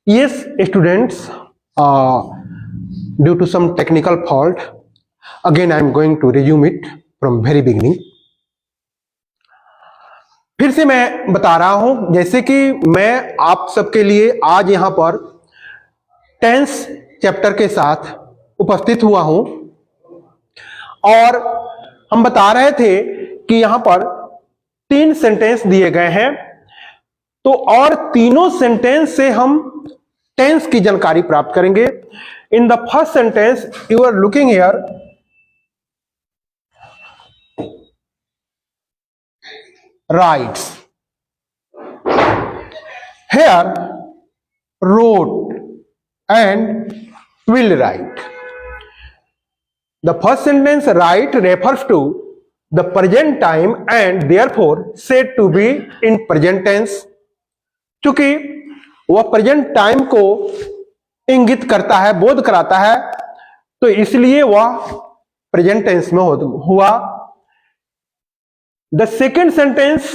Yes, students, due to some technical fault, again I am going to resume it from very beginning. फिर से मैं बता रहा हूं, जैसे कि मैं आप सबके लिए आज यहां पर टेंस चैप्टर के साथ उपस्थित हुआ हूं और हम बता रहे थे कि यहां पर 3 सेंटेंस दिए गए हैं, तो और तीनों सेंटेंस से हम टेंस की जानकारी प्राप्त करेंगे. In the first sentence you are looking here, writes. Here, wrote and will write. The first sentence, write, refers to the present time and therefore said to be in present tense. चूंकि वह present time को इंगित करता है, बोध कराता है, तो इसलिए वह प्रेजेंट टेंस में हुआ. The second sentence,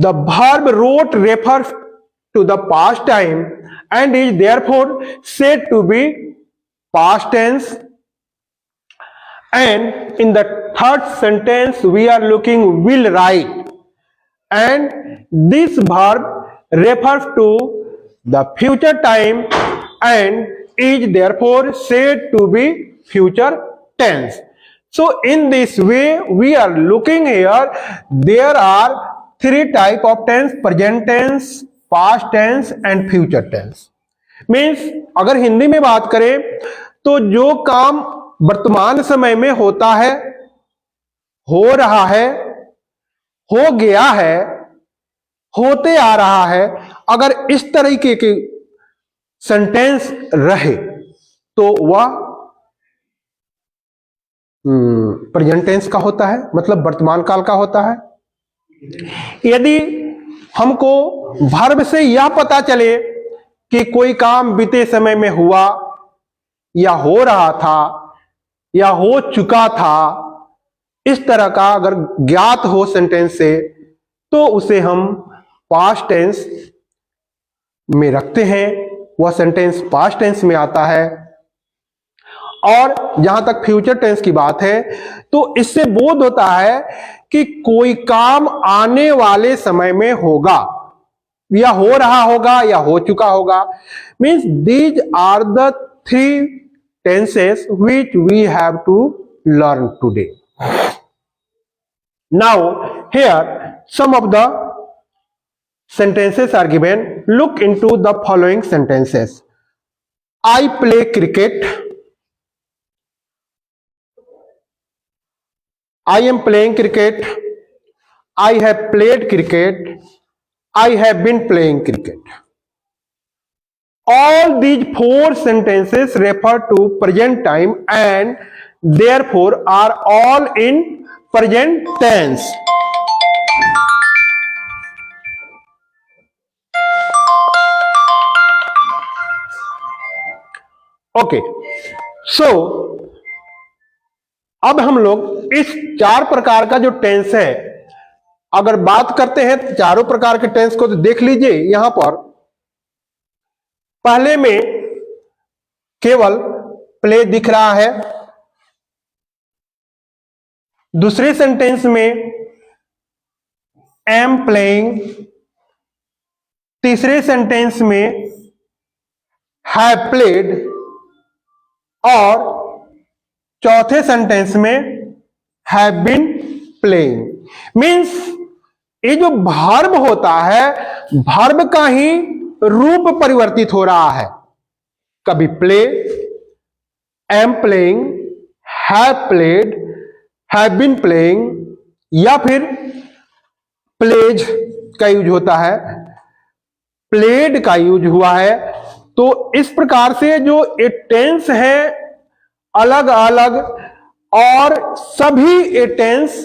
the verb wrote refers to the past time and is therefore said to be past tense. And in the third sentence, we are looking will write, and this verb refers to the future time and is therefore said to be future tense. So in this way we are looking here, there are 3 type of tense: present tense, past tense and future tense. Means अगर हिंदी में बात करें तो जो काम वर्तमान समय में होता है, हो रहा है, हो गया है, होते आ रहा है, अगर इस तरीके के सेंटेंस रहे तो वह प्रेजेंट टेंस का होता है, मतलब वर्तमान काल का होता है. यदि हमको वर्ब से यह पता चले कि कोई काम बीते समय में हुआ या हो रहा था या हो चुका था, इस तरह का अगर ज्ञात हो सेंटेंस से, तो उसे हम पास्ट टेंस में रखते हैं, वह सेंटेंस पास्ट टेंस में आता है. और जहां तक फ्यूचर टेंस की बात है, तो इससे बोध होता है कि कोई काम आने वाले समय में होगा, या हो रहा होगा या हो चुका होगा. Means these are the 3 tenses which we have to learn today. Now here some of the sentences are given. Look into the following sentences. I play cricket. I am playing cricket. I have played cricket. I have been playing cricket. All these 4 sentences refer to present time and therefore are all in present tense. Okay, so अब हम लोग इस 4 प्रकार का जो tense है, अगर बात करते हैं तो चारों प्रकार के टेंस को तो देख लीजिए. यहां पर पहले में केवल प्ले दिख रहा है, दूसरे सेंटेंस में एम प्लेइंग, तीसरे सेंटेंस में हैव प्लेड और चौथे सेंटेंस में हैव बीन प्लेइंग. मीन्स ये जो वर्ब होता है, वर्ब का ही रूप परिवर्तित हो रहा है. कभी play, am playing, have played, have been playing, या फिर प्लेज का यूज होता है, प्लेड का यूज हुआ है. तो इस प्रकार से जो ये टेंस है अलग अलग, और सभी ये टेंस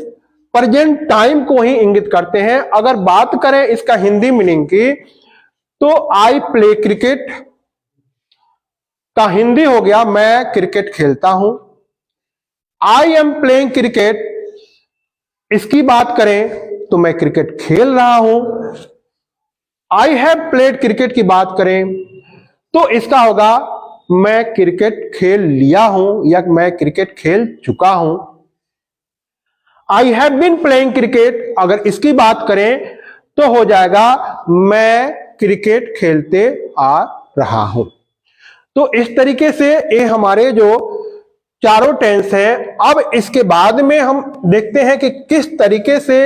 प्रेजेंट टाइम को ही इंगित करते हैं. अगर बात करें इसका हिंदी मीनिंग की, तो आई प्ले क्रिकेट का हिंदी हो गया मैं क्रिकेट खेलता हूं. आई एम प्लेइंग क्रिकेट, इसकी बात करें तो मैं क्रिकेट खेल रहा हूं. आई हैव प्लेड क्रिकेट की बात करें तो इसका होगा मैं क्रिकेट खेल लिया हूं या मैं क्रिकेट खेल चुका हूं। I have been playing cricket अगर इसकी बात करें तो हो जाएगा मैं क्रिकेट खेलते आ रहा हूं। तो इस तरीके से ये हमारे जो चारों टेंस है। अब इसके बाद में हम देखते हैं कि किस तरीके से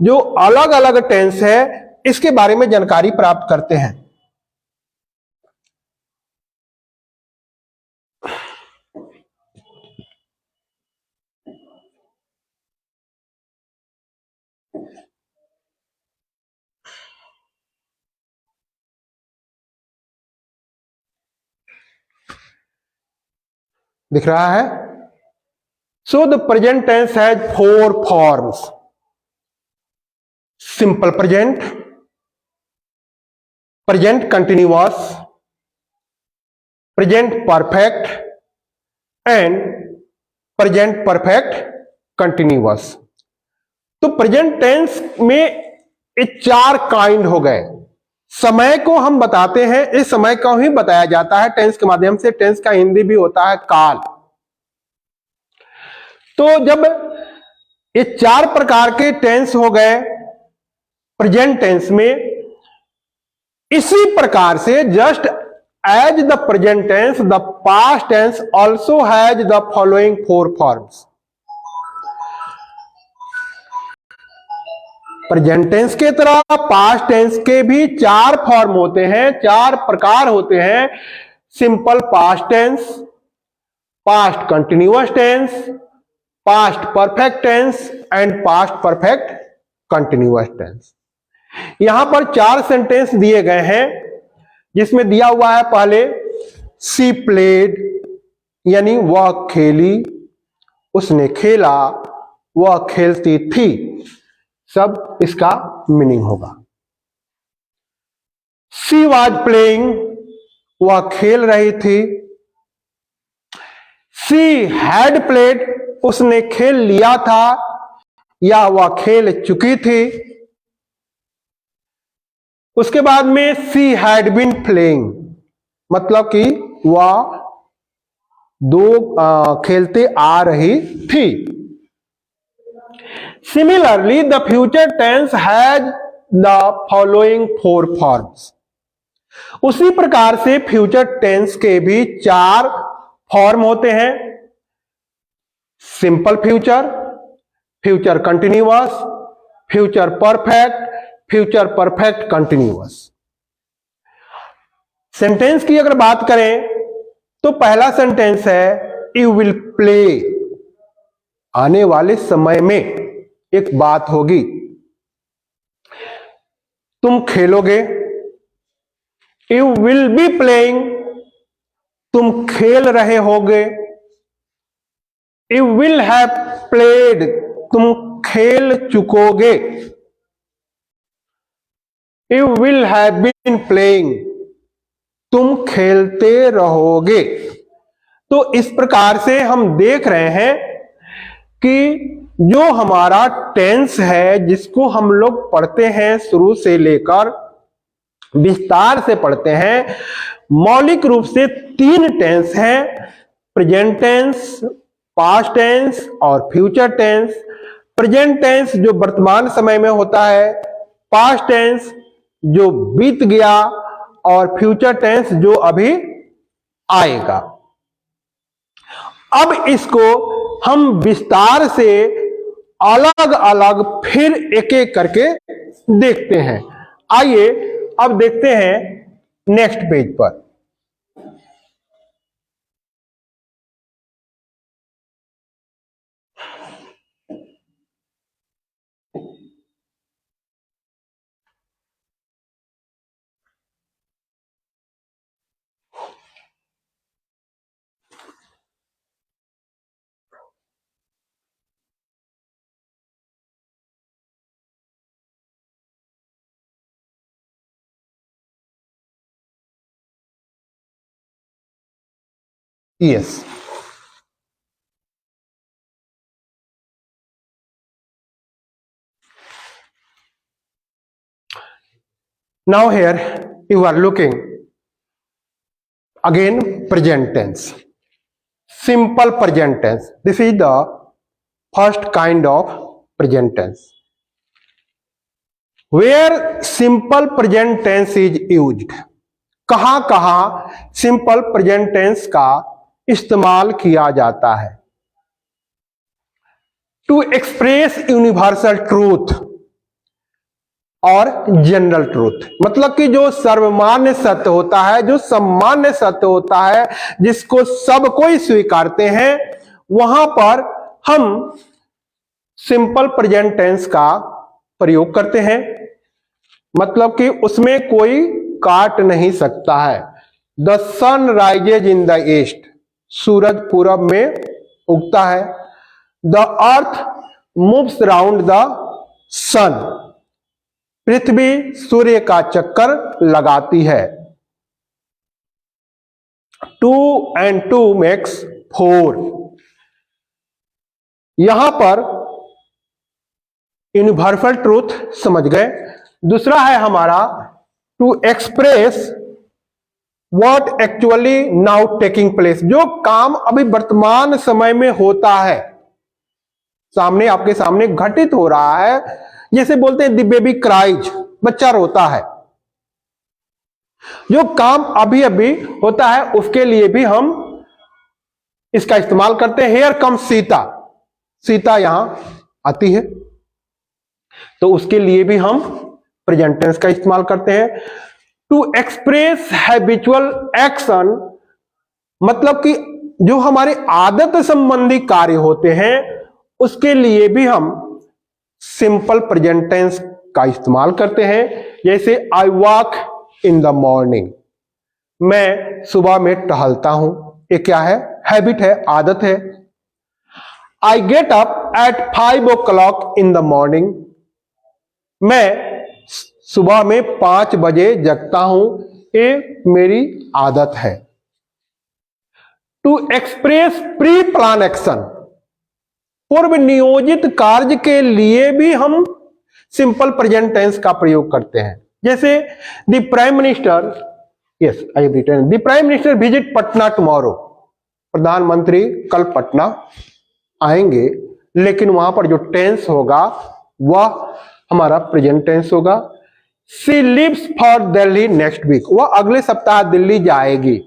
जो अलग अलग टेंस है इसके बारे में जानकारी प्राप्त करते हैं। दिख रहा है। So the present tense has 4 forms. Simple present, present continuous, present perfect and present perfect continuous. तो प्रेजेंट टेंस में ये 4 काइंड हो गए। समय को हम बताते हैं, इस समय को ही बताया जाता है टेंस के माध्यम से। टेंस का हिंदी भी होता है काल। तो जब ये 4 प्रकार के टेंस हो गए प्रेजेंट टेंस में, इसी प्रकार से just as the present tense the past tense also has the following 4 forms. Present tense के तरह पास्ट टेंस के भी 4 फॉर्म होते हैं, 4 प्रकार होते हैं। Simple past tense, past continuous tense, past perfect tense and past perfect continuous tense. यहां पर 4 सेंटेंस दिए गए हैं जिसमें दिया हुआ है पहले सी प्लेड यानी वह खेली, उसने खेला, वह खेलती थी, सब इसका मीनिंग होगा। शी वॉज प्लेइंग, वह खेल रही थी। शी हैड प्लेड, उसने खेल लिया था या वह खेल चुकी थी। उसके बाद में शी हैड बीन प्लेइंग, मतलब कि वह खेलते आ रही थी। Similarly the future tense has the following 4 forms. उसी प्रकार से फ्यूचर टेंस के भी 4 फॉर्म होते हैं। Simple future, future continuous, future perfect, future perfect continuous. Sentence की अगर बात करें तो पहला सेंटेंस है यू विल प्ले, आने वाले समय में एक बात होगी, तुम खेलोगे। यू विल बी प्लेइंग, तुम खेल रहे होगे। यू विल हैव प्लेड, तुम खेल चुकोगे। You will have been playing, तुम खेलते रहोगे। तो इस प्रकार से हम देख रहे हैं कि जो हमारा टेंस है जिसको हम लोग पढ़ते हैं शुरू से लेकर विस्तार से पढ़ते हैं, मौलिक रूप से 3 टेंस हैं, प्रेजेंट टेंस, पास्ट टेंस और फ्यूचर टेंस। प्रेजेंट टेंस जो वर्तमान समय में होता है, पास्ट टेंस जो बीत गया और फ्यूचर टेंस जो अभी आएगा। अब इसको हम विस्तार से अलग अलग फिर एक एक करके देखते हैं। आइए अब देखते हैं नेक्स्ट पेज पर। Yes, Now here you are looking again present tense. Simple present tense. This is the first kind of present tense. Where simple present tense is used. कहां कहां सिंपल प्रेजेंट टेंस का इस्तेमाल किया जाता है? To express universal truth और general truth, मतलब कि जो सर्वमान्य सत्य होता है, जो सामान्य सत्य होता है, जिसको सब कोई स्वीकारते हैं, वहां पर हम सिंपल प्रेजेंट टेंस का प्रयोग करते हैं। मतलब कि उसमें कोई काट नहीं सकता है। The sun rises in the east, सूरज पूरब में उगता है। The earth moves round the sun, पृथ्वी सूर्य का चक्कर लगाती है। 2 and 2 makes 4। यहां पर यूनिवर्सल ट्रूथ समझ गए। दूसरा है हमारा to express what actually now taking place, जो काम अभी वर्तमान समय में होता है, सामने आपके सामने घटित हो रहा है। जैसे बोलते हैं द बेबी क्राइज, बच्चा रोता है। जो काम अभी अभी होता है उसके लिए भी हम इसका इस्तेमाल करते हैं। हियर कम सीता, सीता यहां आती है, तो उसके लिए भी हम प्रेजेंट टेंस का इस्तेमाल करते हैं। टू एक्सप्रेस हैबिचुअल एक्शन, मतलब कि जो हमारे आदत संबंधी कार्य होते हैं उसके लिए भी हम सिंपल प्रेजेंट टेंस का इस्तेमाल करते हैं। जैसे I walk in the morning, मैं सुबह में टहलता हूं। ये क्या है? हैबिट है, आदत है। I get up at 5 o'clock in the morning, मैं सुबह में 5 बजे जगता हूं। ये मेरी आदत है। To express pre plan action, पूर्व नियोजित कार्य के लिए भी हम सिंपल प्रेजेंट टेंस का प्रयोग करते हैं। जैसे the prime minister, yes I have written, the prime minister visit Patna tomorrow, प्रधानमंत्री कल पटना आएंगे, लेकिन वहां पर जो टेंस होगा वह हमारा प्रेजेंट टेंस होगा। She lives for Delhi next week, वह अगले सप्ताह दिल्ली जाएगी,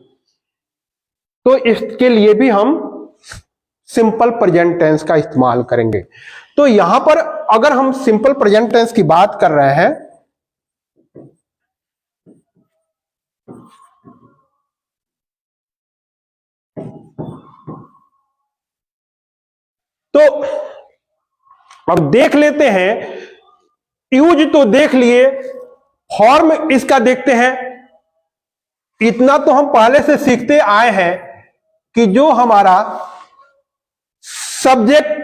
तो इसके लिए भी हम सिंपल प्रेजेंट टेंस का इस्तेमाल करेंगे। तो यहां पर अगर हम सिंपल प्रेजेंट टेंस की बात कर रहे हैं तो अब देख लेते हैं। यूज तो देख लिए, फॉर्म इसका देखते हैं। इतना तो हम पहले से सीखते आए हैं कि जो हमारा सब्जेक्ट,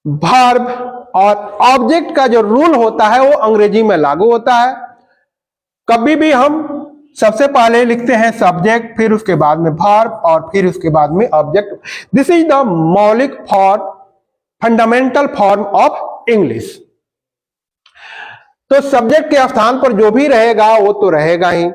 वर्ब और ऑब्जेक्ट का जो रूल होता है वो अंग्रेजी में लागू होता है। कभी भी हम सबसे पहले लिखते हैं सब्जेक्ट, फिर उसके बाद में वर्ब और फिर उसके बाद में ऑब्जेक्ट। दिस इज द मौलिक form, fundamental form of English. तो सब्जेक्ट के स्थान पर जो भी रहेगा वो तो रहेगा ही।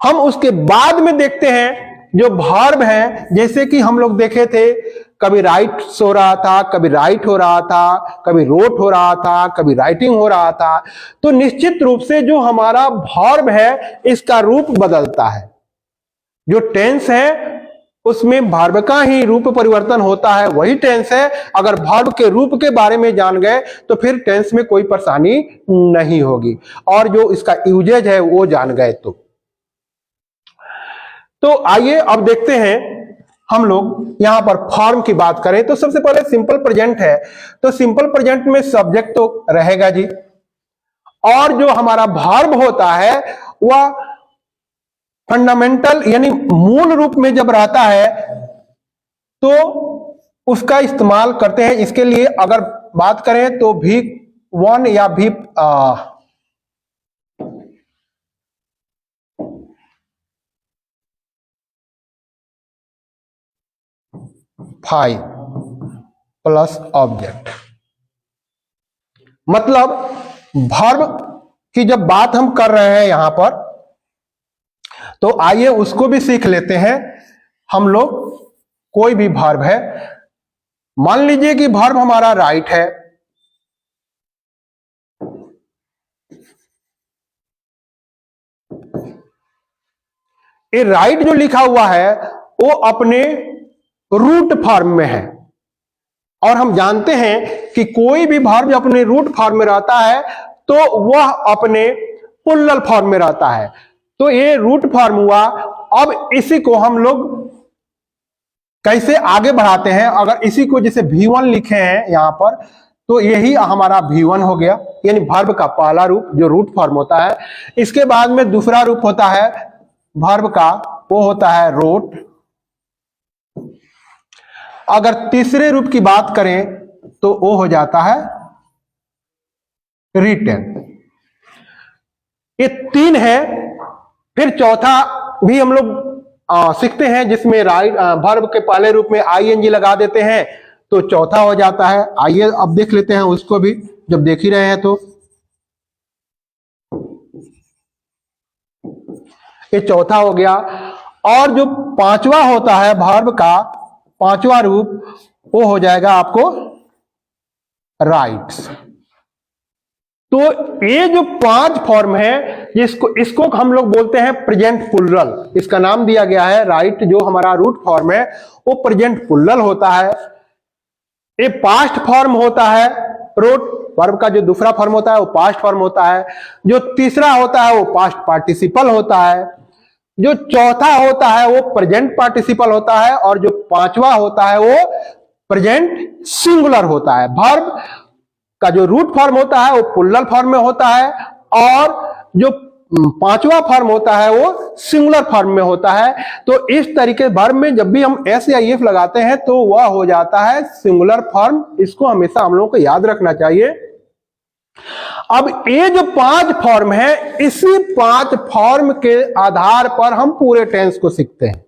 हम उसके बाद में देखते हैं जो वर्ब है, जैसे कि हम लोग देखे थे, कभी राइट हो रहा था, कभी राइट हो रहा था, कभी रोट हो रहा था, कभी राइटिंग हो रहा था। तो निश्चित रूप से जो हमारा वर्ब है इसका रूप बदलता है। जो टेंस है उसमें वर्ब का ही रूप परिवर्तन होता है, वही टेंस है। अगर वर्ब के रूप के बारे में जान गए तो फिर टेंस में कोई परेशानी नहीं होगी, और जो इसका यूजेज है वो जान गए तो आइए अब देखते हैं। हम लोग यहां पर फॉर्म की बात करें तो सबसे पहले सिंपल प्रेजेंट है, तो सिंपल प्रेजेंट में सब्जेक्ट तो रहेगा जी, और जो हमारा वर्ब होता है वह फंडामेंटल यानी मूल रूप में जब रहता है तो उसका इस्तेमाल करते हैं। इसके लिए अगर बात करें तो V1 या V5 प्लस ऑब्जेक्ट, मतलब वर्ब की जब बात हम कर रहे हैं यहां पर, तो आइए उसको भी सीख लेते हैं हम लोग। कोई भी वर्ब है, मान लीजिए कि वर्ब हमारा राइट है, ये राइट जो लिखा हुआ है वो अपने रूट फॉर्म में है, और हम जानते हैं कि कोई भी वर्ब अपने रूट फॉर्म में रहता है तो वह अपने प्लूरल फॉर्म में रहता है। तो ये रूट फॉर्म हुआ। अब इसी को हम लोग कैसे आगे बढ़ाते हैं, अगर इसी को जैसे V1 लिखे हैं यहां पर, तो यही हमारा V1 हो गया, यानी वर्ब का पहला रूप जो रूट फॉर्म होता है। इसके बाद में दूसरा रूप होता है वर्ब का, वो होता है रोट। अगर तीसरे रूप की बात करें तो वो हो जाता है रिटन। ये 3 है। फिर चौथा भी हम लोग सीखते हैं, जिसमें राइट वर्ब के पहले रूप में आईएनजी लगा देते हैं तो चौथा हो जाता है। आइए अब देख लेते हैं उसको भी, जब देख ही रहे हैं तो। ये चौथा हो गया। और जो पांचवा होता है वर्ब का पांचवा रूप, वो हो जाएगा आपको राइट्स। तो ये जो 5 फॉर्म है, इसको हम लोग बोलते हैं प्रेजेंट प्लूरल। इसका नाम दिया गया है राइट। जो हमारा रूट फॉर्म है वो प्रेजेंट प्लूरल होता है। ये पास्ट फॉर्म होता है रोट। वर्ब का जो दूसरा फॉर्म होता है वो पास्ट फॉर्म होता है। जो तीसरा होता है वो पास्ट पार्टिसिपल होता है। जो चौथा होता है वो प्रेजेंट पार्टिसिपल होता है। और जो पांचवा होता है वो प्रेजेंट सिंगुलर होता है। वर्ब का जो रूट फॉर्म होता है वो प्लूरल फॉर्म में होता है, और जो पांचवा फॉर्म होता है वो सिंगुलर फॉर्म में होता है। तो इस तरीके वर्ब में जब भी हम एस या एफ लगाते हैं तो वह हो जाता है सिंगुलर फॉर्म। इसको हमेशा हम लोगों को याद रखना चाहिए। अब ये जो 5 फॉर्म है, इसी 5 फॉर्म के आधार पर हम पूरे टेंस को सीखते हैं,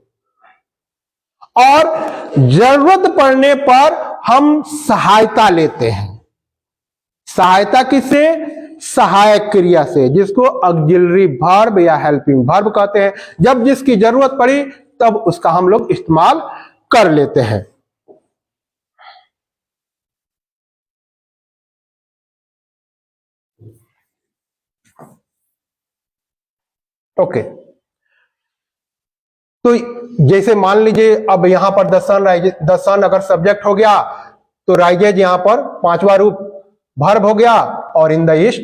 और जरूरत पड़ने पर हम सहायता लेते हैं। सहायता किससे? सहायक क्रिया से, जिसको ऑक्सिलरी वर्ब या हेल्पिंग वर्ब कहते हैं। जब जिसकी जरूरत पड़ी तब उसका हम लोग इस्तेमाल कर लेते हैं। ओके, तो जैसे मान लीजिए अब यहां पर द सन अगर सब्जेक्ट हो गया तो राइजेज यहां पर पांचवा रूप वर्ब हो गया, और इन द ईस्ट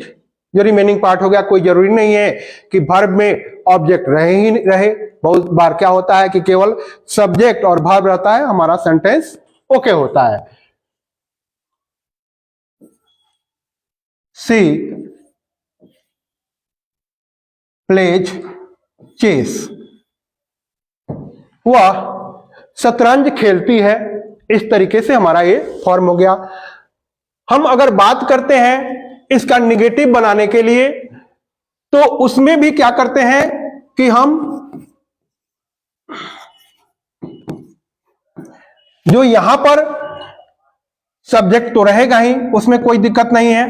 जो रिमेनिंग पार्ट हो गया। कोई जरूरी नहीं है कि वर्ब में ऑब्जेक्ट रहे ही रहे। बहुत बार क्या होता है कि केवल सब्जेक्ट और वर्ब रहता है, हमारा सेंटेंस ओके होता है। सी प्लेज चेस, वह शतरंज खेलती है। इस तरीके से हमारा ये फॉर्म हो गया। हम अगर बात करते हैं इसका निगेटिव बनाने के लिए, तो उसमें भी क्या करते हैं कि हम जो यहां पर सब्जेक्ट तो रहेगा ही, उसमें कोई दिक्कत नहीं है,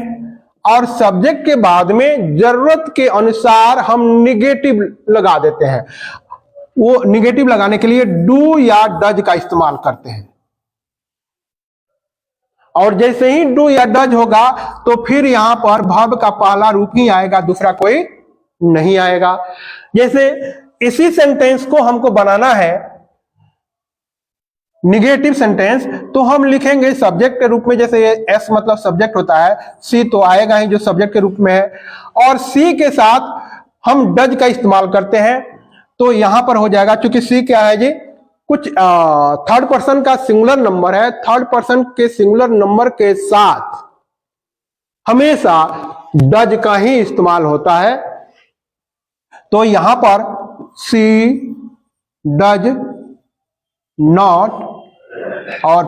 और सब्जेक्ट के बाद में जरूरत के अनुसार हम निगेटिव लगा देते हैं। वो निगेटिव लगाने के लिए डू या डज का इस्तेमाल करते हैं। और जैसे ही डू या डज होगा तो फिर यहां पर वर्ब का पहला रूप ही आएगा, दूसरा कोई नहीं आएगा। जैसे इसी सेंटेंस को हमको बनाना है निगेटिव सेंटेंस, तो हम लिखेंगे सब्जेक्ट के रूप में। जैसे एस मतलब सब्जेक्ट होता है, सी तो आएगा ही जो सब्जेक्ट के रूप में है, और सी के साथ हम डज का इस्तेमाल करते हैं। तो यहां पर हो जाएगा, क्योंकि सी क्या है जी, कुछ थर्ड पर्सन का सिंगुलर नंबर है। थर्ड पर्सन के सिंगुलर नंबर के साथ हमेशा डज का ही इस्तेमाल होता है। तो यहां पर सी डज नॉट, और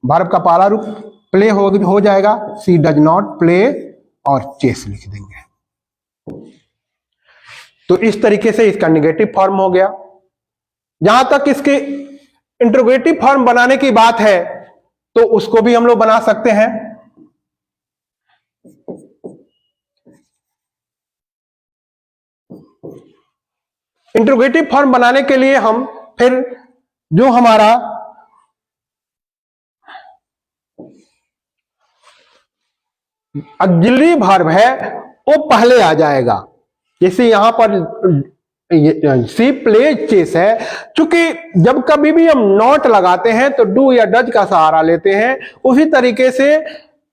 वर्ब का पहला रूप प्ले हो जाएगा, सी डज नॉट प्ले, और चेस लिख देंगे। तो इस तरीके से इसका निगेटिव फॉर्म हो गया। जहां तक इसके इंट्रोगेटिव फॉर्म बनाने की बात है तो उसको भी हम लोग बना सकते हैं। इंट्रोगेटिव फॉर्म बनाने के लिए हम फिर जो हमारा ऑक्सिलरी वर्ब है वो पहले आ जाएगा। जैसे यहां पर सी प्लेज चेस है, चूंकि जब कभी भी हम नॉट लगाते हैं तो डू या डज का सहारा लेते हैं, उसी तरीके से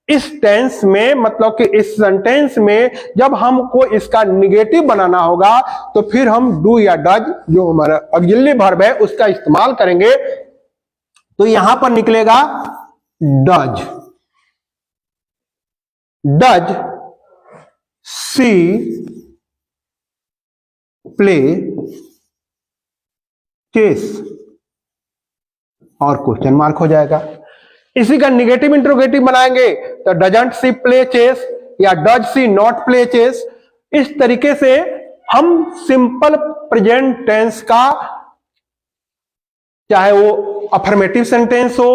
इस टेंस में, मतलब कि इस सेंटेंस में जब हमको इसका निगेटिव बनाना होगा तो फिर हम डू या डज जो हमारा ऑक्सिलरी वर्ब है उसका इस्तेमाल करेंगे। तो यहां पर निकलेगा does, does she play chess और क्वेश्चन मार्क हो जाएगा। इसी का निगेटिव इंट्रोगेटिव बनाएंगे तो डजंट सी प्ले चेस या does she not play chess. इस तरीके से हम सिंपल प्रेजेंट टेंस का, चाहे वो अफर्मेटिव सेंटेंस हो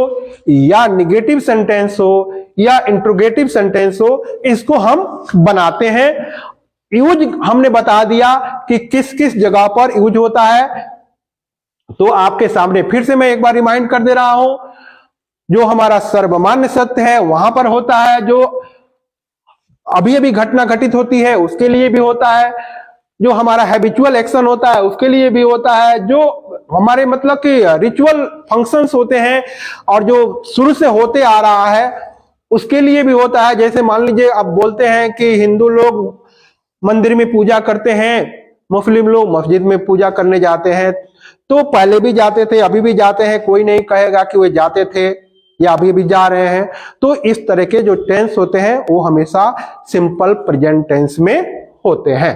या निगेटिव सेंटेंस हो या इंट्रोगेटिव सेंटेंस हो, इसको हम बनाते हैं। यूज हमने बता दिया कि किस किस जगह पर यूज होता है। तो आपके सामने फिर से मैं एक बार रिमाइंड कर दे रहा हूं, जो हमारा सर्वमान्य सत्य है वहां पर होता है, जो अभी अभी घटना घटित होती है उसके लिए भी होता है, जो हमारा हैबिचुअल एक्शन होता है उसके लिए भी होता है, जो हमारे मतलब कि रिचुअल फंक्शंस होते हैं और जो शुरू से होते आ रहा है उसके लिए भी होता है। जैसे मान लीजिए आप बोलते हैं कि हिंदू लोग मंदिर में पूजा करते हैं, मुस्लिम लोग मस्जिद में पूजा करने जाते हैं, तो पहले भी जाते थे अभी भी जाते हैं, कोई नहीं कहेगा कि वे जाते थे या अभी भी जा रहे हैं। तो इस तरह के जो टेंस होते हैं वो हमेशा सिंपल प्रेजेंट टेंस में होते हैं।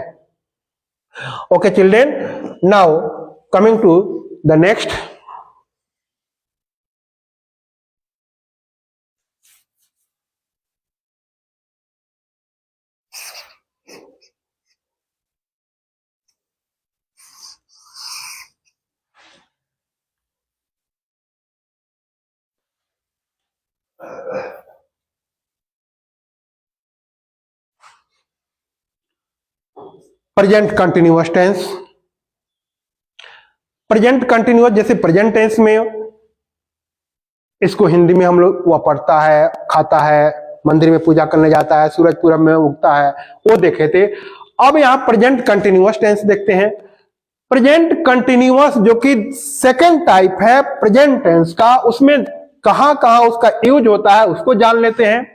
Okay children, now coming to the next, present continuous tense. Present continuous जैसे प्रेजेंट टेंस में इसको हिंदी में हम लोग, वह पढ़ता है, खाता है, मंदिर में पूजा करने जाता है, सूरज पूरब में उगता है, वो देखे थे। अब यहां प्रेजेंट कंटिन्यूअस टेंस देखते हैं। प्रेजेंट कंटिन्यूअस जो कि सेकंड टाइप है प्रेजेंट टेंस का, उसमें कहां कहां उसका यूज होता है उसको जान लेते हैं।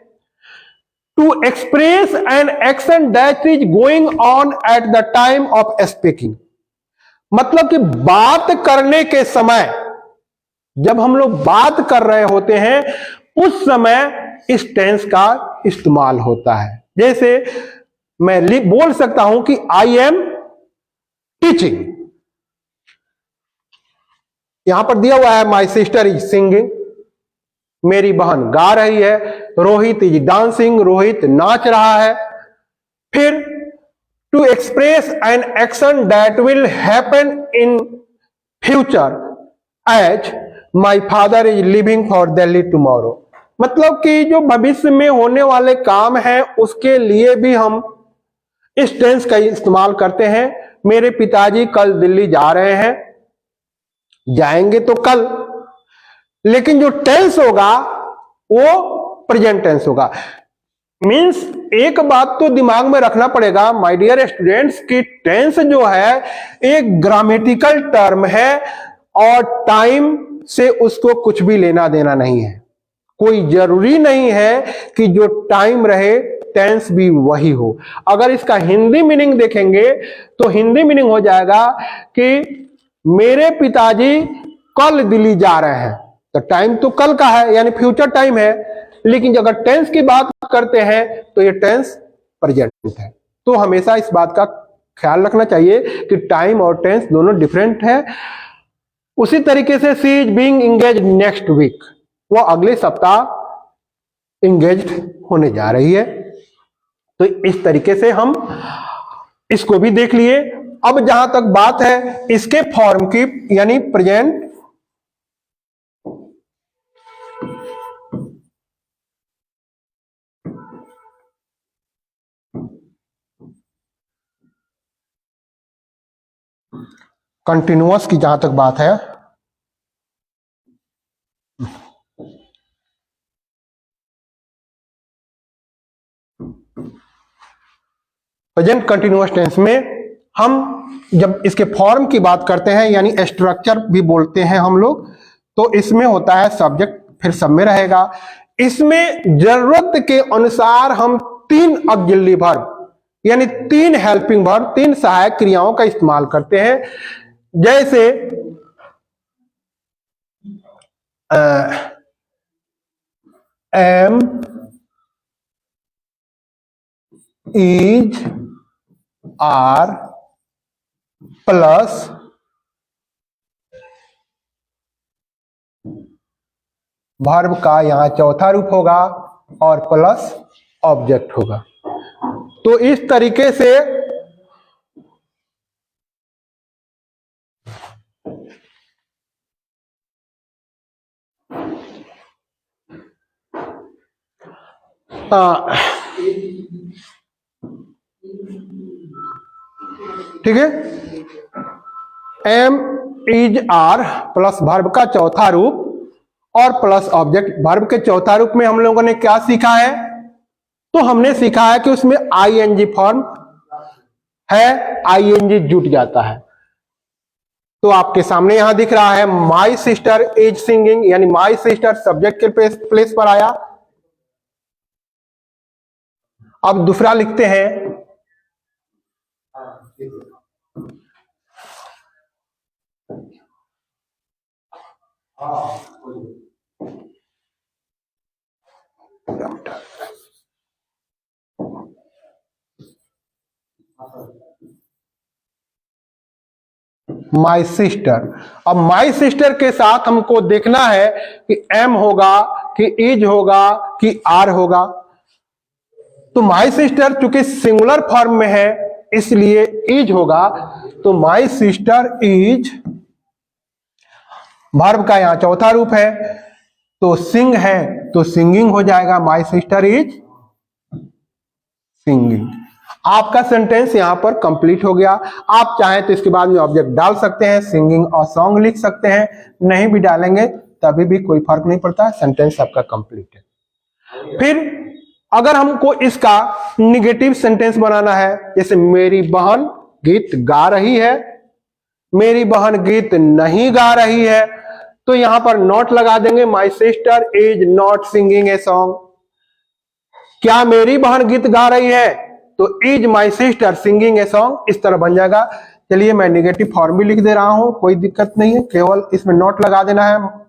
To express an action that is going on at the time of speaking, मतलब कि बात करने के समय, जब हम लोग बात कर रहे होते हैं उस समय इस टेंस का इस्तेमाल होता है। जैसे मैं बोल सकता हूं कि आई एम टीचिंग, यहां पर दिया हुआ है माई सिस्टर इज सिंगिंग, मेरी बहन गा रही है, रोहित इज डांसिंग, रोहित नाच रहा है। फिर to express an action that will happen in future as my father is living for Delhi tomorrow, मतलब कि जो भविष्य में होने वाले काम है उसके लिए भी हम इस टेंस का इस्तेमाल करते हैं। मेरे पिताजी कल दिल्ली जा रहे हैं, जाएंगे तो कल, लेकिन जो टेंस होगा वो प्रेजेंट टेंस होगा। मींस एक बात तो दिमाग में रखना पड़ेगा माय डियर स्टूडेंट्स कि टेंस जो है एक ग्रामेटिकल टर्म है और टाइम से उसको कुछ भी लेना देना नहीं है। कोई जरूरी नहीं है कि जो टाइम रहे टेंस भी वही हो। अगर इसका हिंदी मीनिंग देखेंगे तो हिंदी मीनिंग हो जाएगा कि मेरे पिताजी कल दिल्ली जा रहे हैं, तो टाइम तो कल का है यानी फ्यूचर टाइम है, लेकिन अगर टेंस की बात करते हैं तो ये टेंस प्रेजेंट है। तो हमेशा इस बात का ख्याल रखना चाहिए कि टाइम और टेंस दोनों डिफरेंट है। उसी तरीके से she is being engage next week, वो अगले सप्ताह एंगेज होने जा रही है। तो इस तरीके से हम इसको भी देख लिए। अब जहां तक बात है इसके फॉर्म की, यानी प्रेजेंट कंटिन्यूअस की जहां तक बात है, प्रेजेंट कंटिन्यूअस टेंस में हम जब इसके फॉर्म की बात करते हैं, यानी स्ट्रक्चर भी बोलते हैं हम लोग, तो इसमें होता है सब्जेक्ट, फिर सब में रहेगा। इसमें जरूरत के अनुसार हम 3 ऑक्सिलरी वर्ब यानी 3 हेल्पिंग वर्ब, 3 सहायक क्रियाओं का इस्तेमाल करते हैं। जैसे am, is, are plus verb का यहां चौथा रूप होगा और प्लस ऑब्जेक्ट होगा। तो इस तरीके से ठीक है, am, is, are plus verb का चौथा रूप और प्लस ऑब्जेक्ट। वर्ब के चौथा रूप में हम लोगों ने क्या सीखा है? तो हमने सीखा है कि उसमें आईएनजी फॉर्म है, आईएनजी जुट जाता है। तो आपके सामने यहां दिख रहा है माई सिस्टर इज सिंगिंग, यानी माई सिस्टर सब्जेक्ट के प्लेस पर आया। अब दूसरा लिखते हैं, माई सिस्टर। अब माई सिस्टर के साथ हमको देखना है कि एम होगा कि इज होगा कि आर होगा। तो माई सिस्टर चूंकि सिंगुलर फॉर्म में है इसलिए इज होगा। तो माई सिस्टर इज, वर्ब का यहां चौथा रूप है, तो सिंग है तो सिंगिंग हो जाएगा, माई सिस्टर इज सिंगिंग। आपका सेंटेंस यहां पर कंप्लीट हो गया। आप चाहें तो इसके बाद में ऑब्जेक्ट डाल सकते हैं, सिंगिंग और सॉन्ग लिख सकते हैं, नहीं भी डालेंगे तभी भी कोई फर्क नहीं पड़ता, सेंटेंस आपका कंप्लीट है। फिर अगर हमको इसका निगेटिव सेंटेंस बनाना है, जैसे मेरी बहन गीत गा रही है, मेरी बहन गीत नहीं गा रही है, तो यहां पर नॉट लगा देंगे, my sister is not singing a song. क्या मेरी बहन गीत गा रही है? तो is my sister singing a song, इस तरह बन जाएगा। चलिए मैं निगेटिव फॉर्म भी लिख दे रहा हूं, कोई दिक्कत नहीं है, केवल इसमें नॉट लगा देना है।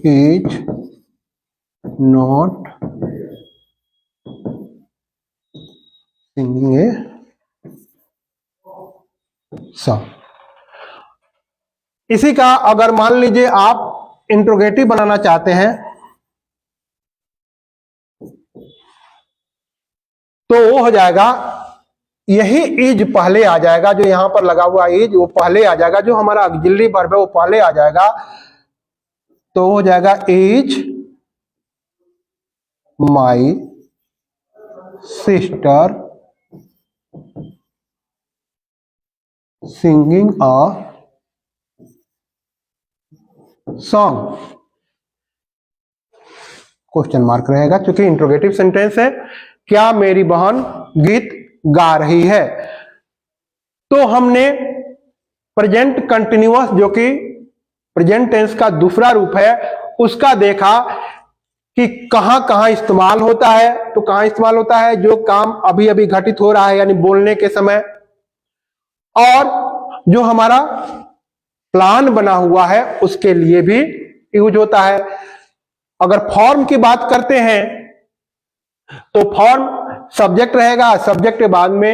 Is not singing a song. इसी का अगर मान लीजिए आप इंट्रोगेटिव बनाना चाहते हैं, तो वो हो जाएगा, यही इज पहले आ जाएगा, जो यहां पर लगा हुआ इज वो पहले आ जाएगा, जो हमारा ऑक्सिलरी वर्ब है वो पहले आ जाएगा। तो हो जाएगा is my sister singing a song, question mark रहेगा क्योंकि इंट्रोगेटिव सेंटेंस है। क्या मेरी बहन गीत गा रही है? तो हमने प्रेजेंट कंटिन्यूअस जो कि प्रेजेंट टेंस का दूसरा रूप है उसका देखा कि कहां कहां इस्तेमाल होता है। तो कहां इस्तेमाल होता है? जो काम अभी अभी घटित हो रहा है यानी बोलने के समय, और जो हमारा प्लान बना हुआ है उसके लिए भी यूज होता है। अगर फॉर्म की बात करते हैं तो फॉर्म सब्जेक्ट रहेगा, सब्जेक्ट के बाद में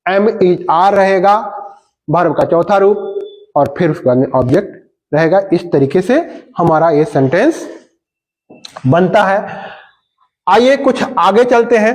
एम इज आर रहेगा, वर्ब का चौथा रूप, और फिर उसके बाद में ऑब्जेक्ट रहेगा। इस तरीके से हमारा ये सेंटेंस बनता है। आइए कुछ आगे चलते हैं।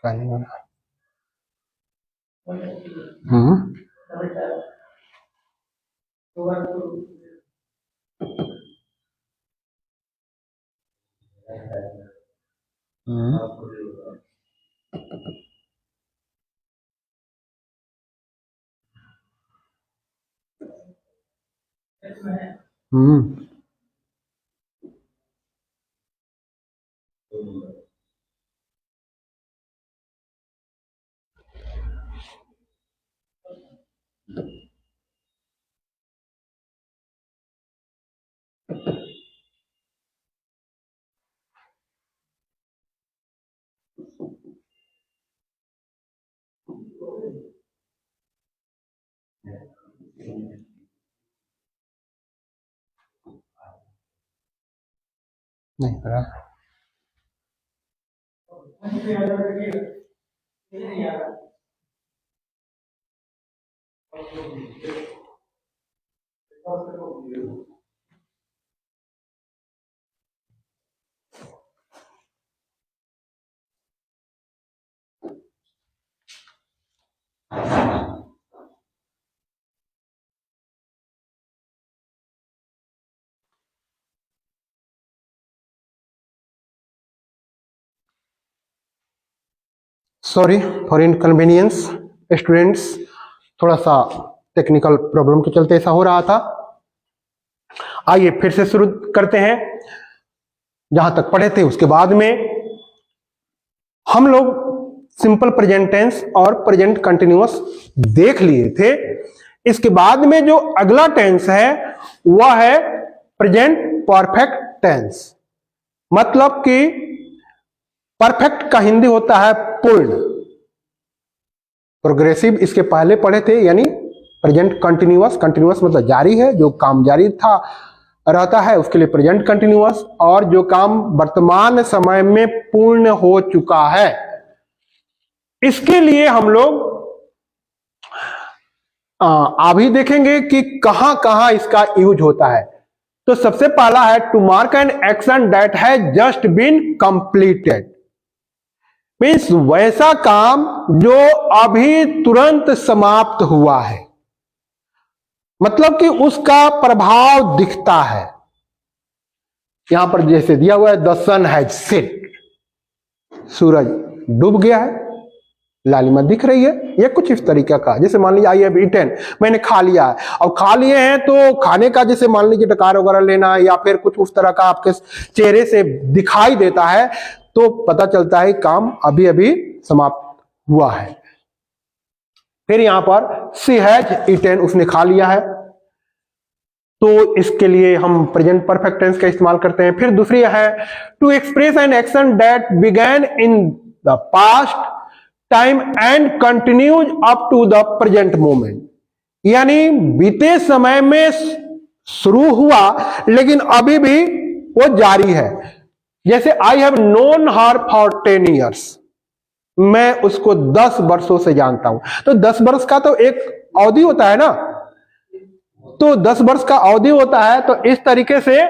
क्या नहीं हो रहा? हम्म हम्म हम्म नहीं हो रहा। सॉरी फॉर इनकन्वीनियंस स्टूडेंट्स, थोड़ा सा टेक्निकल प्रॉब्लम के चलते ऐसा हो रहा था। आइए फिर से शुरू करते हैं। जहां तक पढ़े थे उसके बाद में हम लोग सिंपल प्रेजेंट टेंस और प्रेजेंट कंटिन्यूअस देख लिए थे। इसके बाद में जो अगला टेंस है वह है प्रेजेंट परफेक्ट टेंस। मतलब कि परफेक्ट का हिंदी होता है पूर्ण। प्रोग्रेसिव इसके पहले पढ़े थे, यानी प्रेजेंट कंटिन्यूअस। कंटिन्यूअस मतलब जारी है, जो काम जारी था रहता है उसके लिए प्रेजेंट कंटिन्यूअस, और जो काम वर्तमान समय में पूर्ण हो चुका है इसके लिए हम लोग अभी देखेंगे कि कहां कहां इसका यूज होता है। तो सबसे पहला है to mark an action that has just been completed. Means वैसा काम जो अभी तुरंत समाप्त हुआ है, मतलब कि उसका प्रभाव दिखता है। यहां पर जैसे दिया हुआ है द सन हैज सेट, सूरज डूब गया है, लालिमा दिख रही है। ये कुछ इस तरीके का, जैसे मान लीजिए आई हैव ईटन, मैंने खा लिया है। और खा लिए हैं तो खाने का जैसे मान लीजिए डकार वगैरह लेना या फिर कुछ उस तरह का आपके चेहरे से दिखाई देता है तो पता चलता है काम अभी अभी समाप्त हुआ है। फिर यहां पर शी हैज ईटन, उसने खा लिया है, तो इसके लिए हम प्रेजेंट परफेक्ट टेंस का इस्तेमाल करते हैं। फिर दूसरी है to express an action that began in the past time and continues up to the present moment, यानी बीते समय में शुरू हुआ लेकिन अभी भी वो जारी है। जैसे I have known her for 10 years, मैं उसको 10 वर्षों से जानता हूं। तो 10 वर्ष का तो एक अवधि होता है ना, तो 10 वर्ष का अवधि होता है। तो इस तरीके से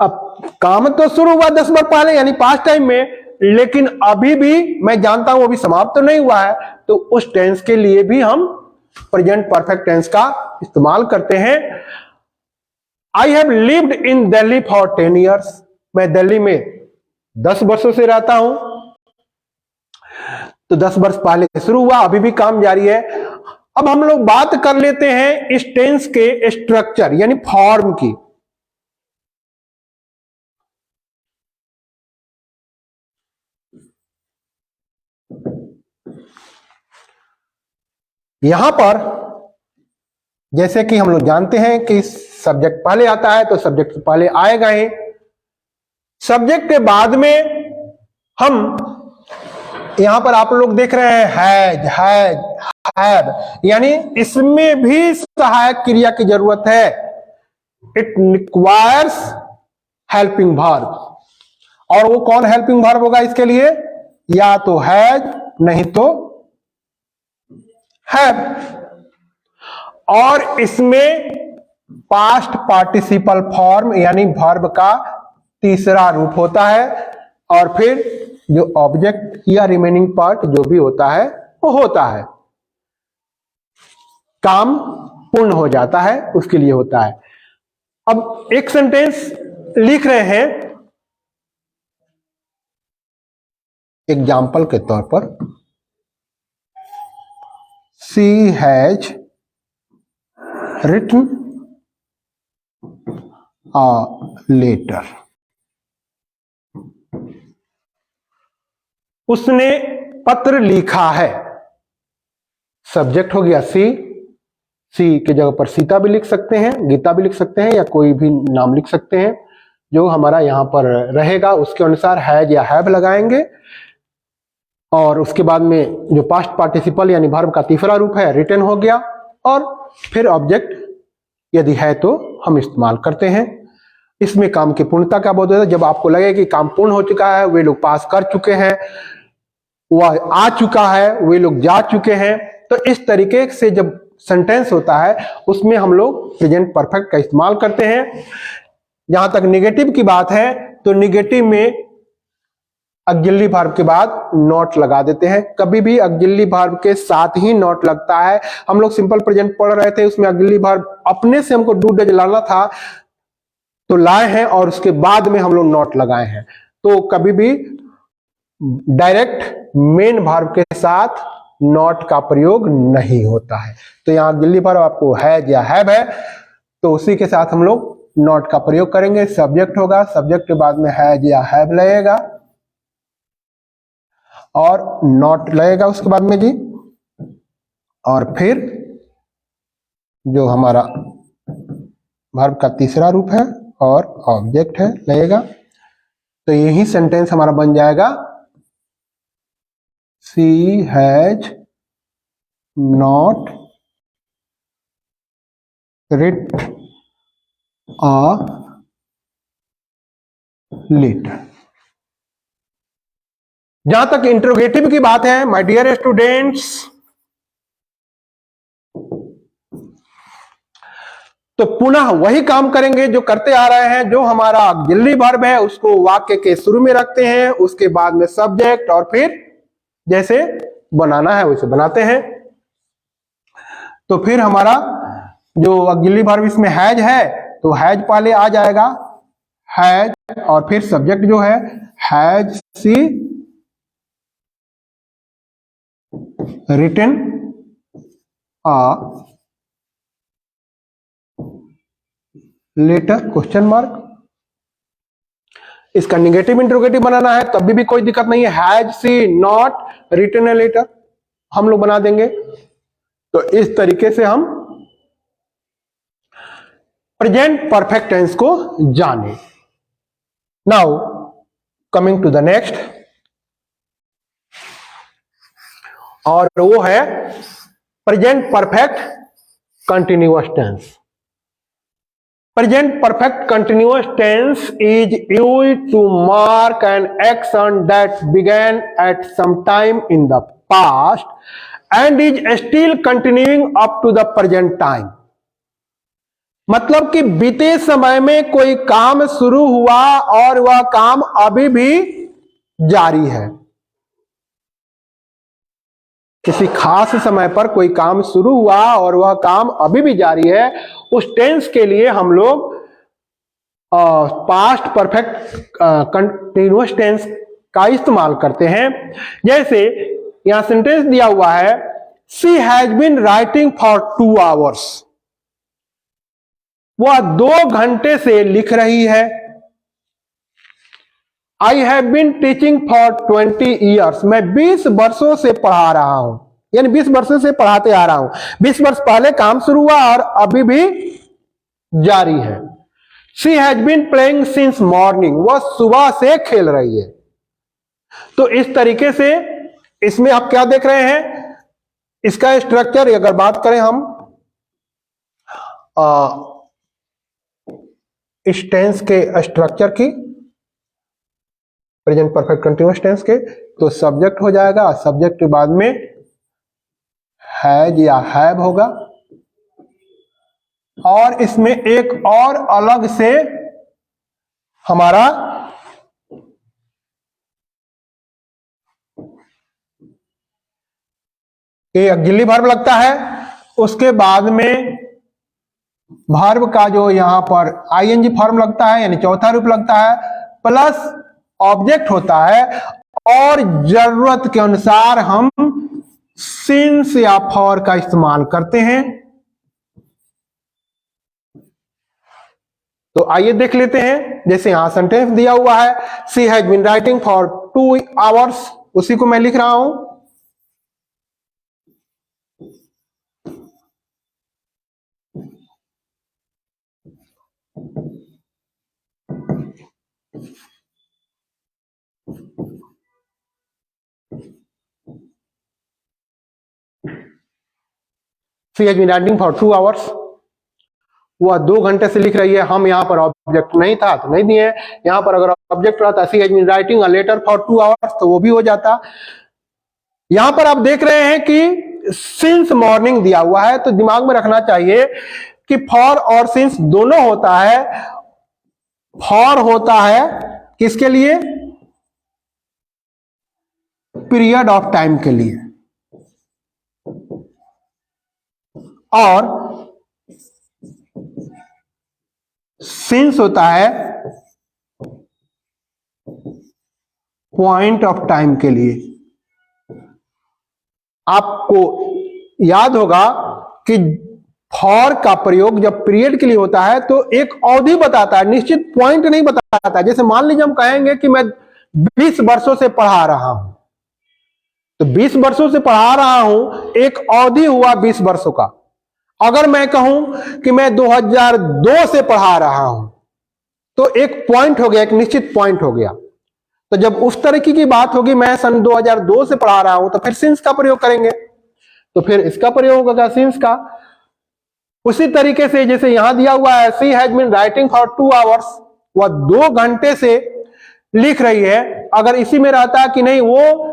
अब काम तो शुरू हुआ 10 वर्ष पहले यानी पास्ट टाइम में, लेकिन अभी भी मैं जानता हूं अभी समाप्त तो नहीं हुआ है। तो उस टेंस के लिए भी हम प्रेजेंट परफेक्ट टेंस का इस्तेमाल करते हैं। I have lived in Delhi for 10 years, मैं दिल्ली में 10 वर्षों से रहता हूं। तो 10 वर्ष पहले शुरू हुआ, अभी भी काम जारी है। अब हम लोग बात कर लेते हैं इस टेंस के स्ट्रक्चर यानी फॉर्म की। यहां पर जैसे कि हम लोग जानते हैं कि सब्जेक्ट पहले आता है तो सब्जेक्ट पहले आएगा ही। सब्जेक्ट के बाद में हम यहां पर आप लोग देख रहे हैं हैज, हैव, यानी इसमें भी सहायक क्रिया की जरूरत है। इट रिक्वायर्स हेल्पिंग वर्ब, और वो कौन हेल्पिंग वर्ब होगा इसके लिए? या तो हैज नहीं तो हैव। और इसमें पास्ट पार्टिसिपल फॉर्म यानी वर्ब का तीसरा रूप होता है। और फिर जो ऑब्जेक्ट या रिमेनिंग पार्ट जो भी होता है वो होता है, काम पूर्ण हो जाता है, उसके लिए होता है। अब एक सेंटेंस लिख रहे हैं एग्जाम्पल के तौर पर, she has written a letter. उसने पत्र लिखा है। सब्जेक्ट हो गया सी, सी की जगह पर सीता भी लिख सकते हैं, गीता भी लिख सकते हैं, या कोई भी नाम लिख सकते हैं जो हमारा यहां पर रहेगा। उसके अनुसार हैज या हैव लगाएंगे, और उसके बाद में जो पास्ट पार्टिसिपल यानी वर्ब का तीसरा रूप है रिटन हो गया, और फिर ऑब्जेक्ट यदि है तो हम इस्तेमाल करते हैं। इसमें काम की पूर्णता का बोध होता है। जब आपको लगे कि काम पूर्ण हो चुका है, वे लोग पास कर चुके हैं, वह आ चुका है, वे लोग जा चुके हैं, तो इस तरीके से जब सेंटेंस होता है उसमें हम लोग प्रेजेंट परफेक्ट का इस्तेमाल करते हैं। जहां तक निगेटिव की बात है तो निगेटिव में ऑक्सिलरी वर्ब के बाद नॉट लगा देते हैं। कभी भी ऑक्सिलरी वर्ब के साथ ही नॉट लगता है। हम लोग सिंपल प्रेजेंट पढ़ रहे थे, उसमें ऑक्सिलरी वर्ब अपने से हमको डू डज लाना था तो लाए हैं, और उसके बाद में हम लोग नॉट लगाए हैं। तो कभी भी डायरेक्ट मेन वर्ब के साथ नॉट का प्रयोग नहीं होता है। तो यहाँ ऑक्सिलरी वर्ब आपको हैज या हैव है, तो उसी के साथ हम लोग नॉट का प्रयोग करेंगे। सब्जेक्ट होगा, सब्जेक्ट के बाद में हैज या हैव लगेगा और नॉट लगेगा उसके बाद में जी, और फिर जो हमारा वर्ब का तीसरा रूप है और ऑब्जेक्ट है लगेगा। तो यही सेंटेंस हमारा बन जाएगा, she has not written a letter. जहां तक इंट्रोगेटिव की बात है माय डियर स्टूडेंट्स, तो पुनः वही काम करेंगे जो करते आ रहे हैं। जो हमारा ऑक्सिलरी वर्ब है उसको वाक्य के शुरू में रखते हैं, उसके बाद में सब्जेक्ट, और फिर जैसे बनाना है वैसे बनाते हैं। तो फिर हमारा जो ऑक्सिलरी वर्ब इसमें हैज है तो हैज पहले आ जाएगा, हैज, और फिर सब्जेक्ट जो है has she written a letter question mark. इसका निगेटिव इंट्रोगेटिव बनाना है तब भी कोई दिक्कत नहीं है, has she not written a letter हम लोग बना देंगे। तो इस तरीके से हम प्रेजेंट परफेक्ट टेंस को जाने। Now coming to the next, और वो है present perfect continuous tense. Present perfect continuous tense is used to mark an action that began at some time in the past and is still continuing up to the present time. मतलब कि बीते समय में कोई काम शुरू हुआ और वह काम अभी भी जारी है। किसी खास समय पर कोई काम शुरू हुआ और वह काम अभी भी जारी है, उस टेंस के लिए हम लोग पास्ट परफेक्ट कंटिन्यूअस टेंस का इस्तेमाल करते हैं। जैसे यहां सेंटेंस दिया हुआ है, she has been writing for 2 hours। वह 2 घंटे से लिख रही है। I have been teaching for 20 years। मैं 20 वर्षों से पढ़ा रहा हूं, यानी 20 वर्षों से पढ़ाते आ रहा हूं। 20 वर्ष पहले काम शुरू हुआ और अभी भी जारी है। She has been playing since morning. वह सुबह से खेल रही है। तो इस तरीके से इसमें आप क्या देख रहे हैं, इसका स्ट्रक्चर अगर बात करें हम इस टेंस के स्ट्रक्चर की, प्रेजेंट परफेक्ट कंटिन्यूअस टेंस के, तो सब्जेक्ट हो जाएगा, सब्जेक्ट के बाद में हैज या हैव होगा, और इसमें एक और अलग से हमारा ये ऑक्सिलरी वर्ब लगता है, उसके बाद में वर्ब का जो यहां पर आईएनजी फॉर्म लगता है यानी चौथा रूप लगता है, प्लस ऑब्जेक्ट होता है, और जरूरत के अनुसार हम सिंस या फॉर का इस्तेमाल करते हैं। तो आइए देख लेते हैं, जैसे यहां सेंटेंस दिया हुआ है, she has been writing for 2 hours, उसी को मैं लिख रहा हूं। She has been writing for 2 hours, वह 2 घंटे से लिख रही है। हम यहाँ पर ऑब्जेक्ट नहीं था तो नहीं दिए, यहाँ पर अगर ऑब्जेक्ट रहता she has been writing a letter for 2 hours तो वो भी हो जाता। यहां पर आप देख रहे हैं कि सिंस मॉर्निंग दिया हुआ है, तो दिमाग में रखना चाहिए कि फॉर और सिंस दोनों होता है। फॉर होता है किसके लिए? पीरियड ऑफ टाइम के लिए, और सिंस होता है पॉइंट ऑफ टाइम के लिए। आपको याद होगा कि फॉर का प्रयोग जब पीरियड के लिए होता है तो एक अवधि बताता है, निश्चित पॉइंट नहीं बताता। जैसे मान लीजिए हम कहेंगे कि मैं 20 वर्षों से पढ़ा रहा हूं, तो 20 वर्षों से पढ़ा रहा हूं, एक अवधि हुआ 20 वर्षों का। अगर मैं कहूं कि मैं 2002 से पढ़ा रहा हूं, तो एक पॉइंट हो गया, एक निश्चित पॉइंट हो गया। तो जब उस तरीके की बात होगी, मैं सन 2002 से पढ़ा रहा हूं, तो फिर सिंस का प्रयोग करेंगे, तो फिर इसका प्रयोग होगा सिंस का। उसी तरीके से जैसे यहां दिया हुआ है, she has been writing for 2 hours, वह 2 घंटे से लिख रही है। अगर इसी में रहता कि नहीं वो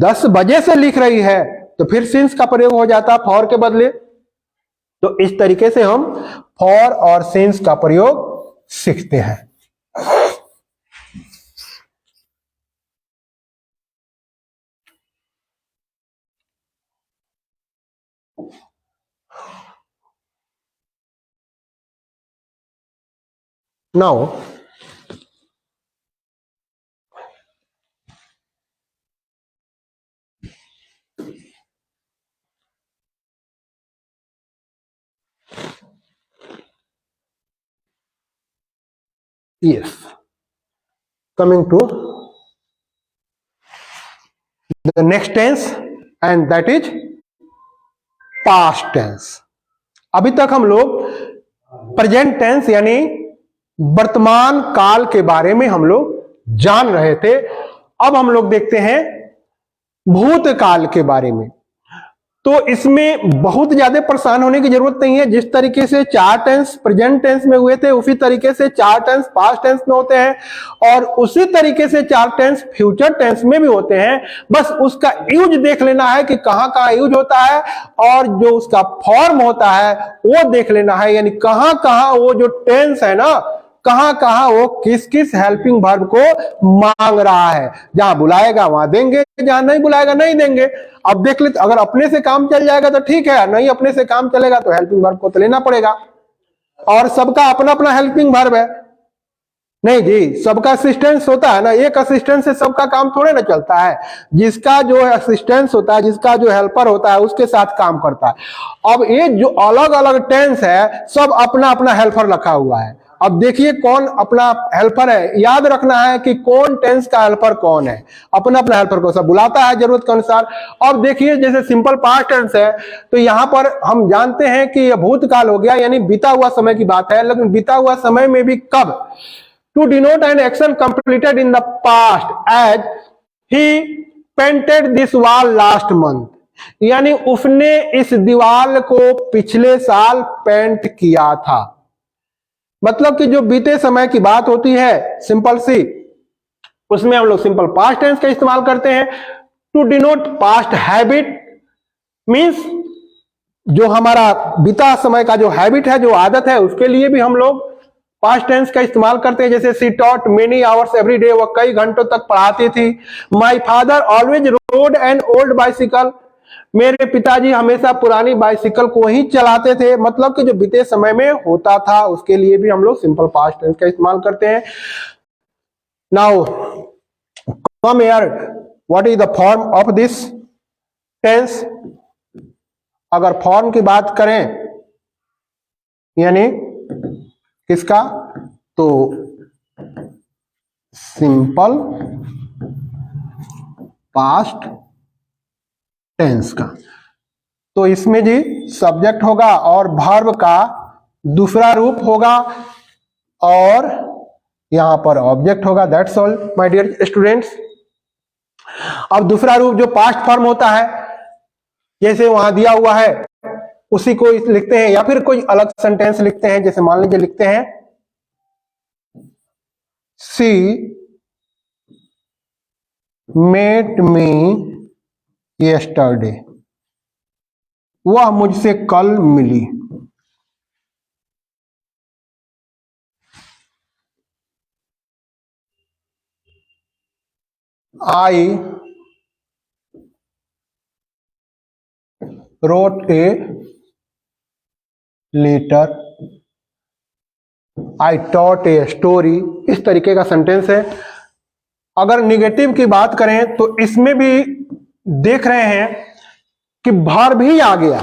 10 बजे से लिख रही है, तो फिर सिंस का प्रयोग हो जाता फॉर के बदले। तो इस तरीके से हम फॉर और सिंस का प्रयोग सीखते हैं। Now, yes, coming to the next tense, and that is past tense. अभी तक हम लोग प्रेजेंट टेंस यानी वर्तमान काल के बारे में हम लोग जान रहे थे। अब हम लोग देखते हैं भूतकाल के बारे में। तो इसमें बहुत ज्यादा परेशान होने की जरूरत नहीं है। जिस तरीके से 4 टेंस प्रेजेंट टेंस में हुए थे, उसी तरीके से 4 टेंस पास्ट टेंस में होते हैं, और उसी तरीके से 4 टेंस फ्यूचर टेंस में भी होते हैं। बस उसका यूज देख लेना है कि कहां कहां यूज होता है, और जो उसका फॉर्म होता है वो देख लेना है, यानी कहां कहां वो जो टेंस है ना, कहां कहां वो किस किस हेल्पिंग वर्ब को मांग रहा है। जहां बुलाएगा वहां देंगे, जहां नहीं बुलाएगा नहीं देंगे। अब देख ले, अगर अपने से काम चल जाएगा तो ठीक है, नहीं अपने से काम चलेगा तो हेल्पिंग वर्ब को तो लेना पड़ेगा। और सबका अपना अपना हेल्पिंग वर्ब है, नहीं जी, सबका असिस्टेंस होता है ना, एक असिस्टेंस से सबका काम थोड़े ना चलता है। जिसका जो असिस्टेंस होता है, जिसका जो हेल्पर होता है, उसके साथ काम करता है। अब ये जो अलग अलग टेंस है, सब अपना अपना हेल्पर रखा हुआ है। अब देखिए कौन अपना हेल्पर है, याद रखना है कि कौन टेंस का हेल्पर कौन है, अपना अपना हेल्पर को सब बुलाता है जरूरत के अनुसार। अब देखिए जैसे सिंपल पास्ट टेंस है, तो यहां पर हम जानते हैं कि यह भूतकाल हो गया, यानी बीता हुआ समय की बात है। लेकिन बीता हुआ समय में भी कब? To denote an action completed in the past, as he painted this wall last month, यानी उसने इस दीवार को पिछले साल पेंट किया था। मतलब कि जो बीते समय की बात होती है सिंपल सी, उसमें हम लोग सिंपल पास्ट टेंस का इस्तेमाल करते हैं। To denote past habit means जो हमारा बीता समय का जो हैबिट है, जो आदत है, उसके लिए भी हम लोग पास्ट टेंस का इस्तेमाल करते हैं। जैसे she taught many hours every day, वह कई घंटों तक पढ़ाती थी। My father always rode an old bicycle, मेरे पिताजी हमेशा पुरानी बाइसिकल को ही चलाते थे, मतलब कि जो बीते समय में होता था उसके लिए भी हम लोग सिंपल पास्ट टेंस का इस्तेमाल करते हैं। Now come here, what is the form of this tense? अगर फॉर्म की बात करें यानी किसका, तो सिंपल पास्ट टेंस का। तो इसमें जी सब्जेक्ट होगा और वर्ब का दूसरा रूप होगा और यहां पर ऑब्जेक्ट होगा। That's all my dear students. अब दूसरा रूप जो पास्ट फॉर्म होता है, जैसे वहां दिया हुआ है उसी को लिखते हैं या फिर कोई अलग सेंटेंस लिखते हैं। जैसे मान लीजिए लिखते हैं सी मेट मी यस्टरडे, वह मुझसे कल मिली। I wrote a letter, I taught a story. इस तरीके का सेंटेंस है। अगर निगेटिव की बात करें तो इसमें भी देख रहे हैं कि वर्ब ही आ गया।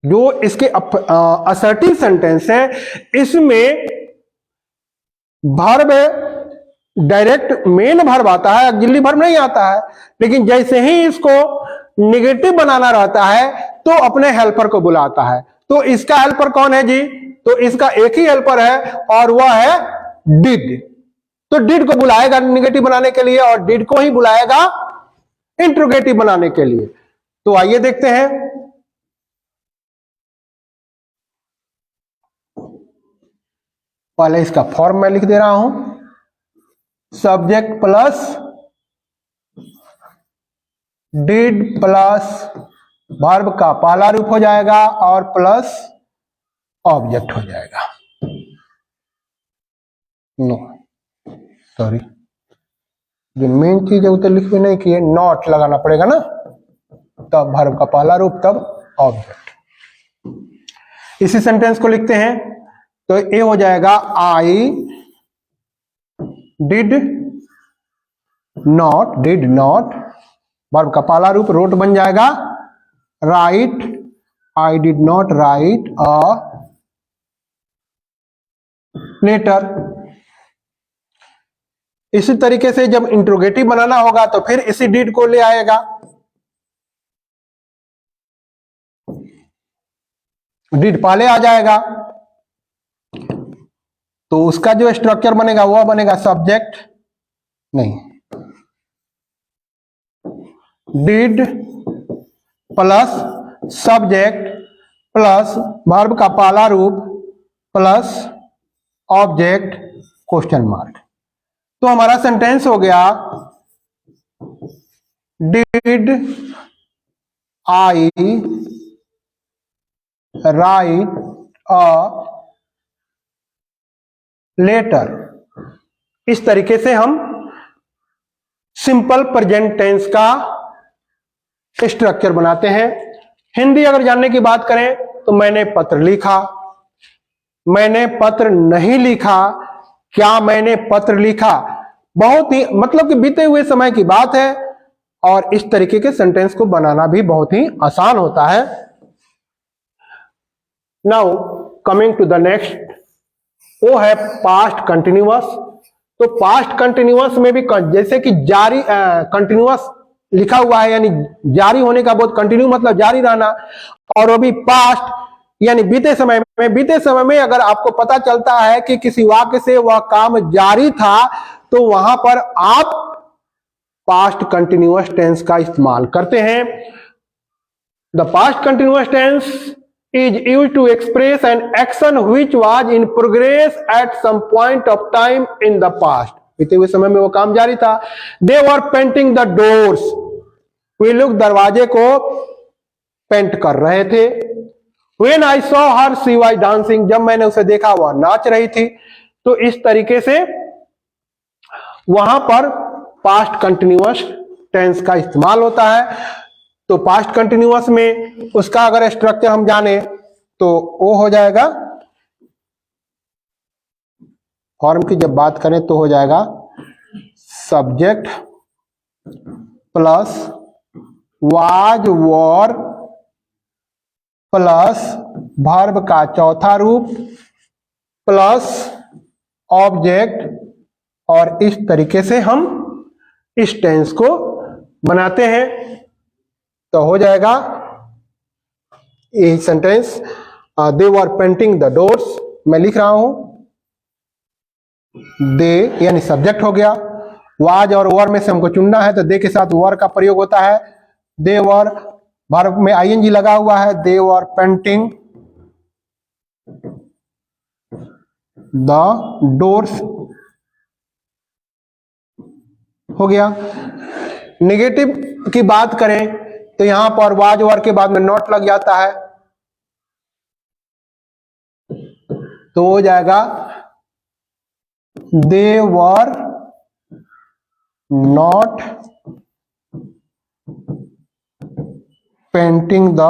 जो इसके असर्टिव सेंटेंस है इसमें वर्ब डायरेक्ट मेन वर्ब आता है, ऑक्सिलरी वर्ब नहीं आता है। लेकिन जैसे ही इसको निगेटिव बनाना रहता है तो अपने हेल्पर को बुलाता है। तो इसका हेल्पर कौन है जी? तो इसका एक ही हेल्पर है और वह है डिड। तो डिड को बुलाएगा निगेटिव बनाने के लिए और डिड को ही बुलाएगा इंट्रोगेटिव बनाने के लिए। तो आइए देखते हैं। पहले इसका फॉर्म मैं लिख दे रहा हूं, subject plus did plus verb का पहला रूप हो जाएगा और प्लस ऑब्जेक्ट हो जाएगा। नो सॉरी, जो मेन चीज है उधर लिख भी नहीं किए, नॉट लगाना पड़ेगा ना, तब वर्ब का पहला रूप तब ऑब्जेक्ट। इसी सेंटेंस को लिखते हैं तो ये हो जाएगा आई डिड नॉट, वर्ब का पहला रूप रोट बन जाएगा write, I did not write a letter. इसी तरीके से जब इंट्रोगेटिव बनाना होगा तो फिर इसी डिड को ले आएगा। डिड पहले आ जाएगा तो उसका जो स्ट्रक्चर बनेगा वह बनेगा सब्जेक्ट नहीं, did plus subject plus verb का पहला रूप प्लस ऑब्जेक्ट क्वेश्चन मार्क। तो हमारा सेंटेंस हो गया did I write a letter. इस तरीके से हम सिंपल प्रेजेंट टेंस का स्ट्रक्चर बनाते हैं। हिंदी अगर जानने की बात करें तो मैंने पत्र लिखा, मैंने पत्र नहीं लिखा, क्या मैंने पत्र लिखा, बहुत ही मतलब कि बीते हुए समय की बात है। और इस तरीके के सेंटेंस को बनाना भी बहुत ही आसान होता है। Now coming to the next, वो है पास्ट कंटिन्यूअस। तो पास्ट कंटिन्यूअस में भी जैसे कि जारी कंटिन्यूअस लिखा हुआ है यानी जारी होने का बहुत, कंटिन्यू मतलब जारी रहना, और वो भी पास्ट यानी बीते समय में। बीते समय में अगर आपको पता चलता है कि किसी वाक्य से वह काम जारी था तो वहां पर आप पास्ट कंटिन्यूअस टेंस का इस्तेमाल करते हैं। The past continuous tense is used to express an action which was in progress at some point of time in the past. बीते हुए समय में वो काम जारी था। They were painting the doors. वे लोग दरवाजे को पेंट कर रहे थे। When I saw her, she was dancing. जब मैंने उसे देखा वह नाच रही थी। तो इस तरीके से वहां पर पास्ट कंटिन्यूअस टेंस का इस्तेमाल होता है। तो पास्ट कंटिन्यूअस में उसका अगर स्ट्रक्चर हम जाने तो वो हो जाएगा, फॉर्म की जब बात करें तो हो जाएगा subject plus was were plus verb का चौथा रूप प्लस ऑब्जेक्ट, और इस तरीके से हम इस टेंस को बनाते हैं। तो हो जाएगा ये sentence, they were painting the doors, मैं लिख रहा हूं दे यानी सब्जेक्ट हो गया, वाज और वर में से हमको चुनना है तो दे के साथ वर का प्रयोग होता है, दे वर, वर्ब में आईएनजी लगा हुआ है, दे वर पेंटिंग द डोर्स हो गया। नेगेटिव की बात करें तो यहां पर वाज वर के बाद में नॉट लग जाता है, तो हो जाएगा they were not painting the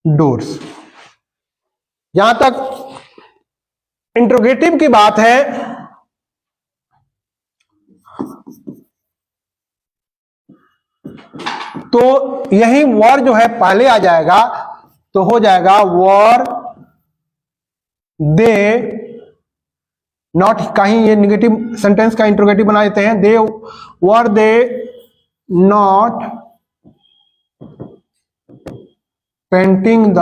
doors. जहां तक इंट्रोगेटिव की बात है तो यही वर जो है पहले आ जाएगा, तो हो जाएगा वर दे नॉट, कहीं ये निगेटिव सेंटेंस का इंट्रोगेटिव बना देते हैं, they were they not painting the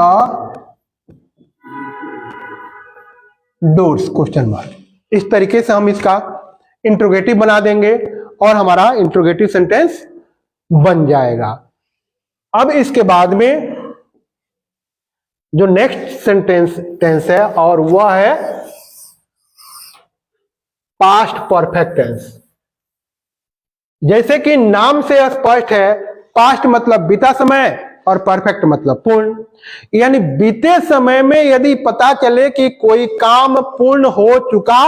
doors question mark. इस तरीके से हम इसका इंट्रोगेटिव बना देंगे और हमारा इंट्रोगेटिव सेंटेंस बन जाएगा। अब इसके बाद में जो नेक्स्ट सेंटेंस टेंस है और वह है पास्ट परफेक्ट टेंस। जैसे कि नाम से स्पष्ट है, पास्ट मतलब बीता समय और परफेक्ट मतलब पूर्ण, यानी बीते समय में यदि पता चले कि कोई काम पूर्ण हो चुका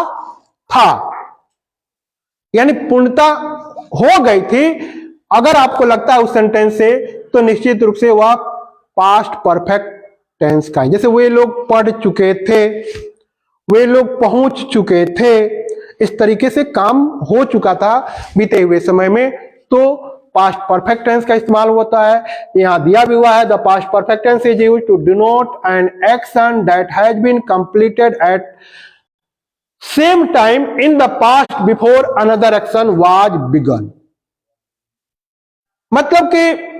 था, यानी पूर्णता हो गई थी, अगर आपको लगता है उस सेंटेंस से, तो निश्चित रूप से वह पास्ट परफेक्ट टेंस का है। जैसे वे लोग पढ़ चुके थे, वे लोग पहुंच चुके थे, इस तरीके से काम हो चुका था बीते हुए समय में, तो पास्ट परफेक्ट टेंस का इस्तेमाल होता है। यहां दिया भी हुआ है, the past perfect tense is used to denote an action that has been completed at same time in the past before another action was begun. मतलब कि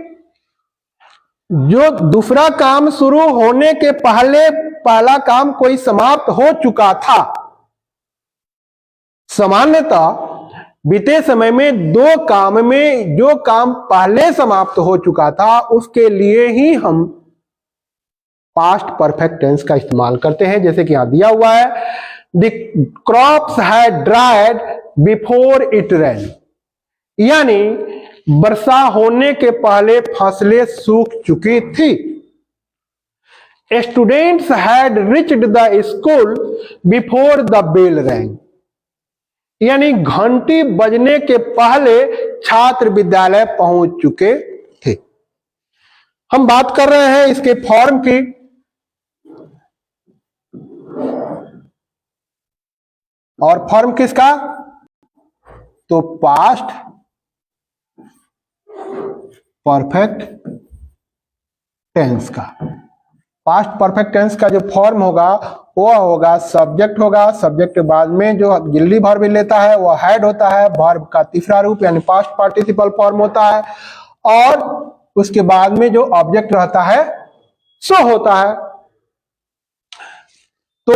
जो दूसरा काम शुरू होने के पहले पहला काम कोई समाप्त हो चुका था। सामान्यतः बीते समय में दो काम में जो काम पहले समाप्त हो चुका था उसके लिए ही हम पास्ट परफेक्ट टेंस का इस्तेमाल करते हैं। जैसे कि यहां दिया हुआ है, the crops had dried before it rain, यानी वर्षा होने के पहले फसलें सूख चुकी थी। Students had reached the school before the bell rang, यानी घंटी बजने के पहले छात्र विद्यालय पहुंच चुके थे। हम बात कर रहे हैं इसके फॉर्म की। और फॉर्म किसका? तो पास्ट परफेक्ट टेंस का। पास्ट परफेक्ट टेंस का जो फॉर्म होगा वो होगा सब्जेक्ट होगा, सब्जेक्ट के बाद में जो गिल्ली वर्ब लेता है वो हैड होता है, वर्ब का तीसरा रूप यानी पास्ट पार्टिसिपल फॉर्म होता है, और उसके बाद में जो ऑब्जेक्ट रहता है सो होता है। तो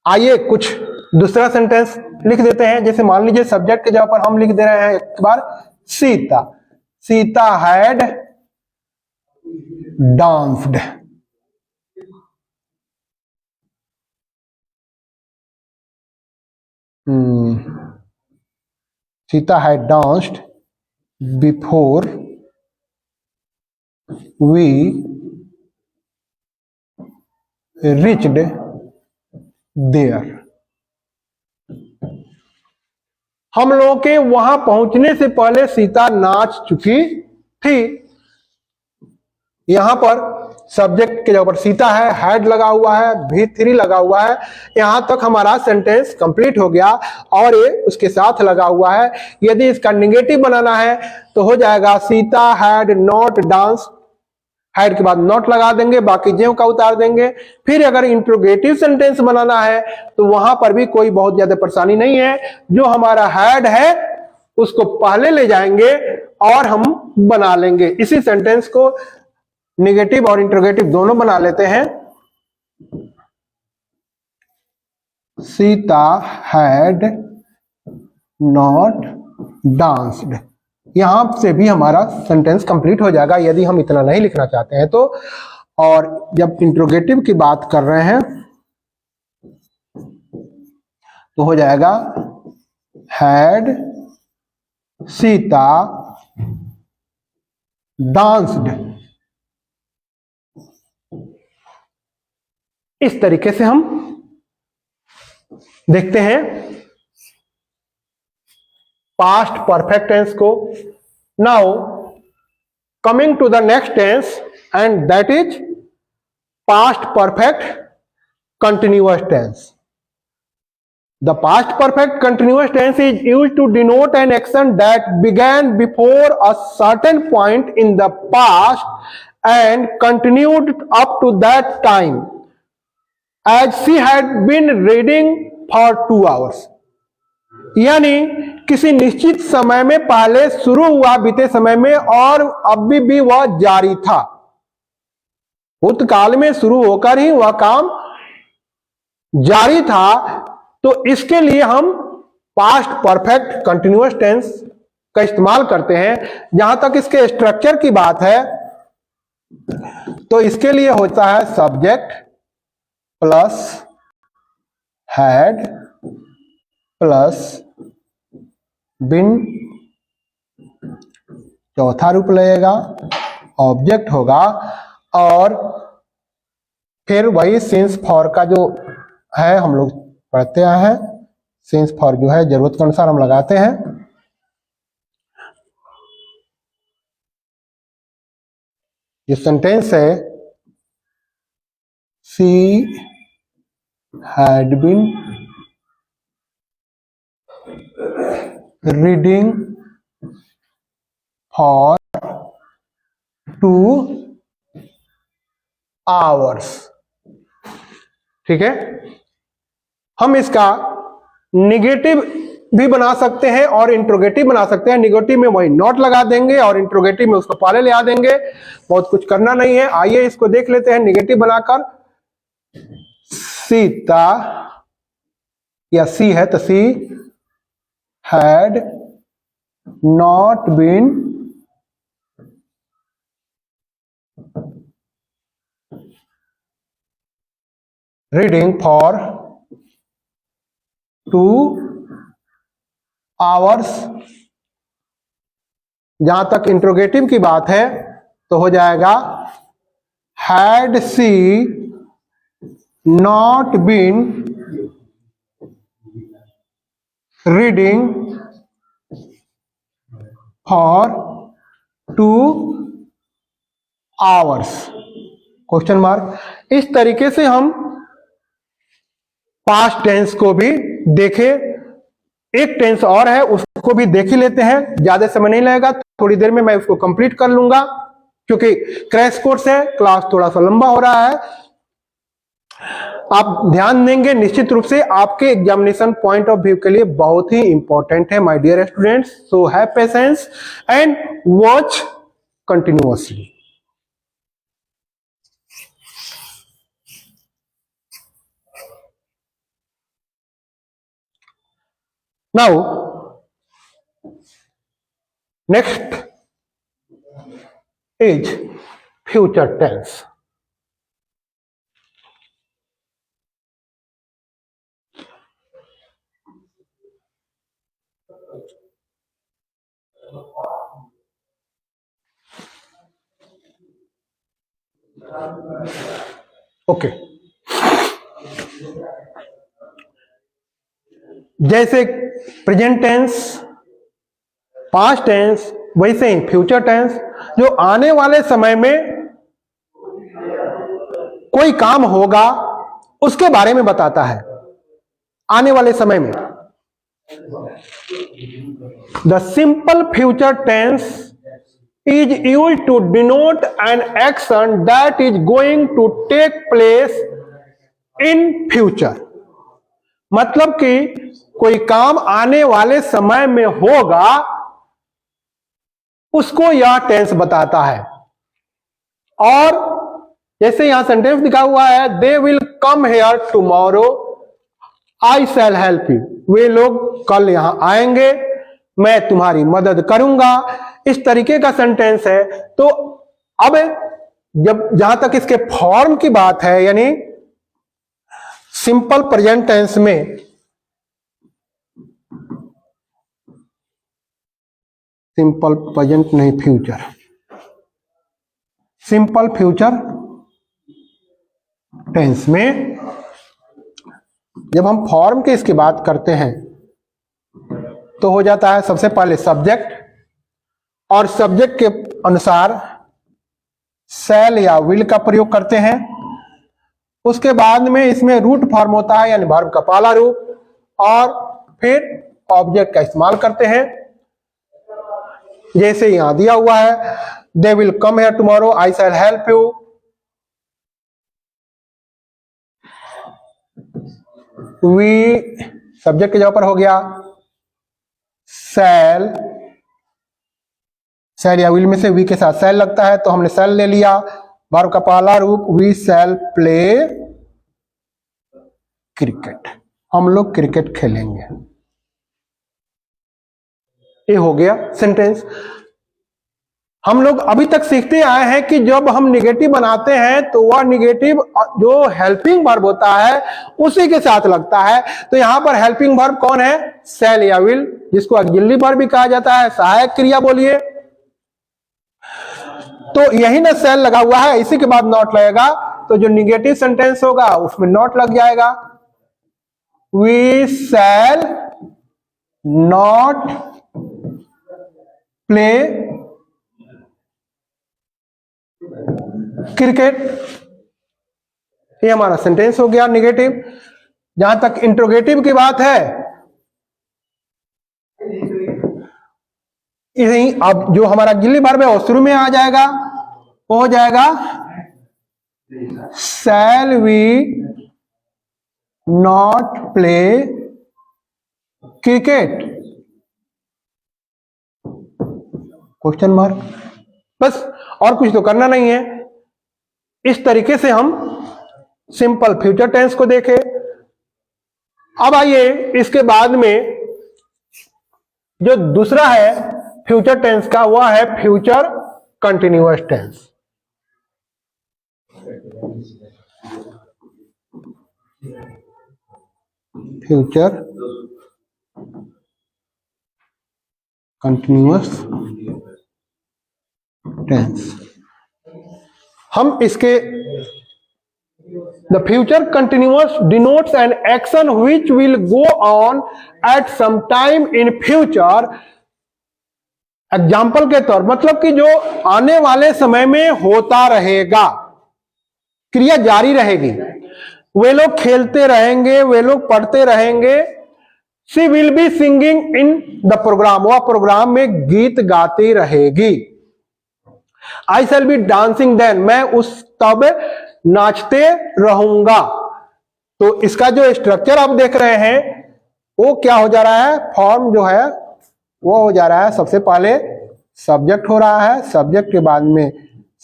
आइए कुछ दूसरा सेंटेंस लिख देते हैं। जैसे मान लीजिए सब्जेक्ट के जगह पर हम लिख दे रहे हैं एक बार Sita, Sita had danced, Sita had danced before we reached there। हम लोगों के वहां पहुंचने से पहले सीता नाच चुकी थी। यहां पर सब्जेक्ट के ऊपर सीता है, हैड लगा हुआ है, V3 लगा हुआ है। यहां तक हमारा सेंटेंस कंप्लीट हो गया और ये उसके साथ लगा हुआ है। यदि इसका निगेटिव बनाना है तो हो जाएगा Sita had not dance, had के बाद नॉट लगा देंगे, बाकी ज्यों का उतार देंगे। फिर अगर इंट्रोगेटिव सेंटेंस बनाना है तो वहां पर भी कोई बहुत ज्यादा परेशानी नहीं है। जो हमारा हैड है उसको पहले ले जाएंगे और हम बना लेंगे। इसी सेंटेंस को निगेटिव और इंट्रोगेटिव दोनों बना लेते हैं। सीता हैड नॉट डांस्ड, यहां से भी हमारा सेंटेंस कंप्लीट हो जाएगा यदि हम इतना नहीं लिखना चाहते हैं तो। और जब इंट्रोगेटिव की बात कर रहे हैं तो हो जाएगा हैड सीता डांस्ड। इस तरीके से हम देखते हैं पास्ट परफेक्ट टेंस को। Now coming to the next tense and that is past perfect continuous tense. The past perfect continuous tense is used to denote an action that began before a certain point in the past and continued up to that time, as she had been reading for 2 hours. यानी किसी निश्चित समय में पहले शुरू हुआ बीते समय में और अभी भी वह जारी था। भूतकाल में शुरू होकर ही वह काम जारी था। तो इसके लिए हम पास्ट परफेक्ट कंटिन्यूअस टेंस का इस्तेमाल करते हैं। जहां तक इसके स्ट्रक्चर की बात है तो इसके लिए होता है सब्जेक्ट प्लस हैड प्लस बिन, चौथा रूप लगेगा, ऑब्जेक्ट होगा और फिर वही सिंस फॉर का जो है हम लोग पढ़ते आए हैं। सिंस फॉर जो है जरूरत के अनुसार हम लगाते हैं। ये सेंटेंस है she had been reading for 2 hours। ठीक है, हम इसका निगेटिव भी बना सकते हैं और इंट्रोगेटिव बना सकते हैं। निगेटिव में वही नॉट लगा देंगे और इंट्रोगेटिव में उसको पहले ले आ देंगे। बहुत कुछ करना नहीं है। आइए इसको देख लेते हैं निगेटिव बनाकर। सीता या सी है तो she had not been reading for 2 hours। जहां तक इंट्रोगेटिव की बात है तो हो जाएगा had she not been reading for 2 hours question mark. इस तरीके से हम पास्ट टेंस को भी देखे। एक टेंस और है उसको भी देख ही लेते हैं, ज्यादा समय नहीं लगेगा। थोड़ी देर में मैं उसको कंप्लीट कर लूंगा क्योंकि क्रैश कोर्स है, क्लास थोड़ा सा लंबा हो रहा है। आप ध्यान देंगे निश्चित रूप से आपके एग्जामिनेशन पॉइंट ऑफ व्यू के लिए बहुत ही इंपॉर्टेंट है my dear students. So have patience and watch continuously. Now, next is future tense. Okay. जैसे प्रेजेंट टेंस, पास्ट टेंस, वैसे ही फ्यूचर टेंस जो आने वाले समय में कोई काम होगा उसके बारे में बताता है। आने वाले समय में the simple future tense is used to denote an action that is going to take place in future. मतलब कि कोई काम आने वाले समय में होगा उसको यह टेंस बताता है। और जैसे यहां सेंटेंस दिखा हुआ है, they will come here tomorrow I shall help you. वे लोग कल यहां आएंगे, मैं तुम्हारी मदद करूंगा। इस तरीके का सेंटेंस है। तो अब जब जहां तक इसके फॉर्म की बात है, यानी सिंपल प्रेजेंट टेंस में सिंपल प्रेजेंट नहीं फ्यूचर, सिंपल फ्यूचर टेंस में जब हम फॉर्म की इसकी बात करते हैं तो हो जाता है सबसे पहले सब्जेक्ट, और सब्जेक्ट के अनुसार शैल या विल का प्रयोग करते हैं। उसके बाद में इसमें रूट फॉर्म होता है यानी वर्ब का पहला रूप, और फिर ऑब्जेक्ट का इस्तेमाल करते हैं। जैसे यहां दिया हुआ है, they will come here tomorrow I shall help you. We subject के जगह पर हो गया शैल, शैल या विल में से वी के साथ शैल लगता है तो हमने शैल ले लिया। वर्ब का पहला रूप, वी शैल प्ले क्रिकेट, हम लोग क्रिकेट खेलेंगे। ये हो गया सेंटेंस। हम लोग अभी तक सीखते आए हैं कि जब हम निगेटिव बनाते हैं तो वह निगेटिव जो हेल्पिंग वर्ब होता है उसी के साथ लगता है। तो यहां पर हेल्पिंग वर्ब कौन है? शैल या विल, जिसको ऑक्सिलरी वर्ब भी कहा जाता है, सहायक क्रिया बोलिए। तो यही ना शैल लगा हुआ है, इसी के बाद नॉट लगेगा, तो जो निगेटिव सेंटेंस होगा उसमें नॉट लग जाएगा। We shall not play cricket, ये हमारा सेंटेंस हो गया निगेटिव। जहां तक इंट्रोगेटिव की बात है, यही अब जो हमारा गिल्ली वर्ब है वो शुरू में आ जाएगा, वो हो जाएगा shall we not play cricket, question mark. बस और कुछ तो करना नहीं है। इस तरीके से हम सिंपल फ्यूचर टेंस को देखें। अब आइए इसके बाद में जो दूसरा है फ्यूचर टेंस का, वह है future continuous tense. Future continuous tense. हम इसके The future continuous denotes an action which will go on at some time in future. Example के तौर मतलब कि जो आने वाले समय में होता रहेगा, क्रिया जारी रहेगी। वे लोग खेलते रहेंगे, वे लोग पढ़ते रहेंगे। She will be singing in the program, वह प्रोग्राम में गीत गाती रहेगी। I shall be dancing then, मैं उस तब नाचते रहूंगा। तो इसका जो स्ट्रक्चर आप देख रहे हैं वो क्या हो जा रहा है, फॉर्म जो है वो हो जा रहा है, सबसे पहले सब्जेक्ट हो रहा है, सब्जेक्ट के बाद में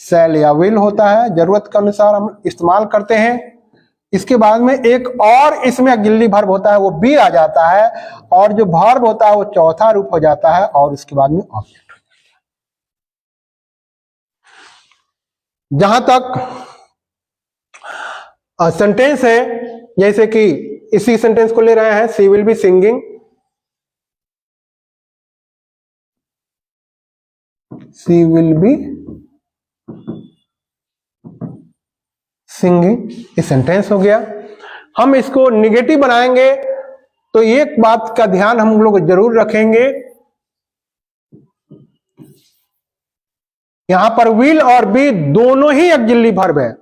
शैल या विल होता है, जरूरत के अनुसार हम इस्तेमाल करते हैं। इसके बाद में एक और इसमें ऑक्सिलरी वर्ब होता है, वो बी आ जाता है, और जो वर्ब होता है वो चौथा रूप हो जाता है, और उसके बाद में ऑब्जेक्ट। जहां तक सेंटेंस है, जैसे कि इसी सेंटेंस को ले रहे हैं, she will be singing, she will be singing, ये सेंटेंस हो गया। हम इसको निगेटिव बनाएंगे तो एक बात का ध्यान हम लोग जरूर रखेंगे, यहां पर विल और बी दोनों ही ऑक्सिलरी वर्ब है,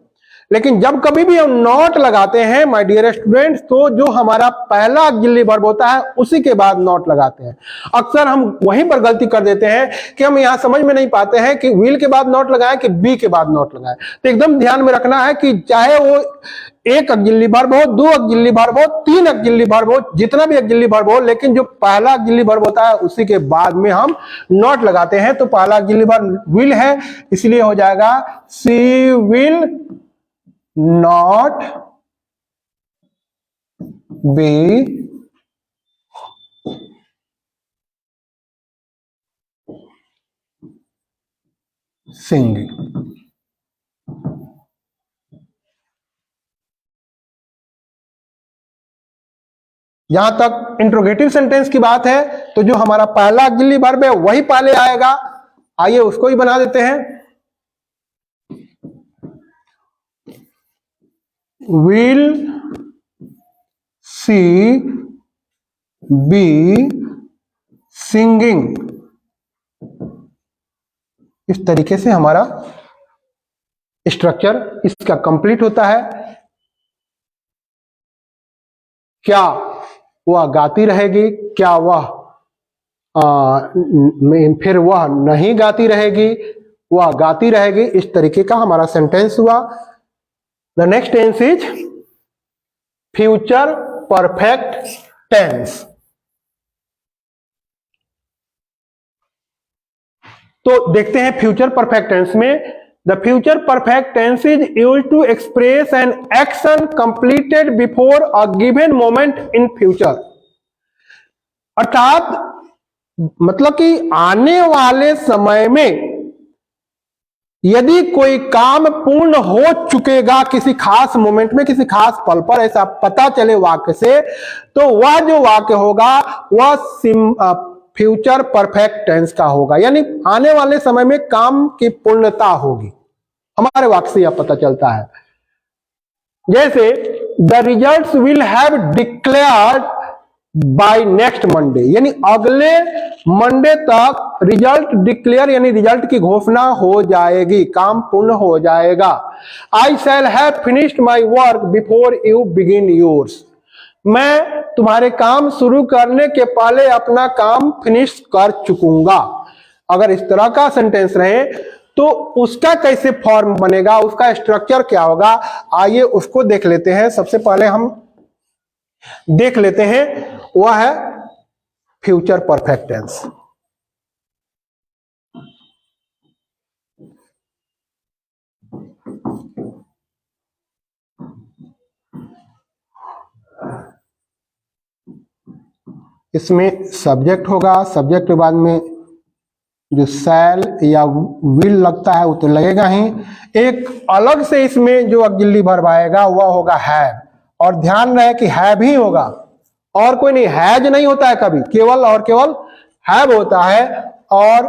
लेकिन जब कभी भी हम नॉट लगाते हैं माय डियर स्टूडेंट्स, तो जो हमारा पहला ऑक्सिलरी वर्ब होता है उसी के बाद नॉट लगाते हैं। अक्सर हम वहीं पर गलती कर देते हैं कि हम यहां समझ में नहीं पाते हैं कि विल के बाद नॉट लगाएं कि बी के बाद नॉट लगाएं। तो एकदम ध्यान में रखना है कि चाहे वो एक ऑक्सिलरी वर्ब हो, दो ऑक्सिलरी वर्ब हो, तीन ऑक्सिलरी वर्ब हो, जितना भी ऑक्सिलरी वर्ब हो, लेकिन जो पहला ऑक्सिलरी वर्ब होता है उसी के बाद में हम नॉट लगाते हैं। तो पहला ऑक्सिलरी वर्ब विल है, इसलिए हो जाएगा she will not be singing। जहां तक इंट्रोगेटिव सेंटेंस की बात है, तो जो हमारा पहला ऑक्सिलरी वर्ब है वही पहले आएगा। आइए उसको ही बना देते हैं। Will she be singing. इस तरीके से हमारा स्ट्रक्चर इसका कंप्लीट होता है। क्या वह गाती रहेगी, क्या वह फिर वह नहीं गाती रहेगी, वह गाती रहेगी, इस तरीके का हमारा सेंटेंस हुआ। The next tense is future perfect tense. तो देखते हैं फ्यूचर परफेक्ट टेंस में, the future perfect tense is used to express an action completed before a given moment in future. अर्थात मतलब कि आने वाले समय में यदि कोई काम पूर्ण हो चुकेगा किसी खास मोमेंट में, किसी खास पल पर, ऐसा पता चले वाक्य से, तो वह जो वाक्य होगा वह फ्यूचर परफेक्ट टेंस का होगा, यानी आने वाले समय में काम की पूर्णता होगी। हमारे वाक्य से यह पता चलता है। जैसे the results will have declared by next Monday, यानी अगले मंडे तक रिजल्ट डिक्लेयर यानी रिजल्ट की घोषणा हो जाएगी, काम पूर्ण हो जाएगा। I shall have finished my work before you begin yours. मैं तुम्हारे काम शुरू करने के पहले अपना काम फिनिश कर चुकूंगा। अगर इस तरह का सेंटेंस रहे तो उसका कैसे फॉर्म बनेगा, उसका स्ट्रक्चर क्या होगा, आइए उसको देख लेते हैं। सबसे पहले हम देख लेते हैं, वह है फ्यूचर परफेक्ट टेंस। इसमें सब्जेक्ट होगा, सब्जेक्ट के बाद में जो शैल या विल लगता है वो तो लगेगा ही। एक अलग से इसमें जो ऑक्सिलरी वर्ब आएगा वह होगा हैव, और ध्यान रहे कि हैव ही होगा और कोई नहीं, हैज नहीं होता है कभी, केवल और केवल हैव होता है। और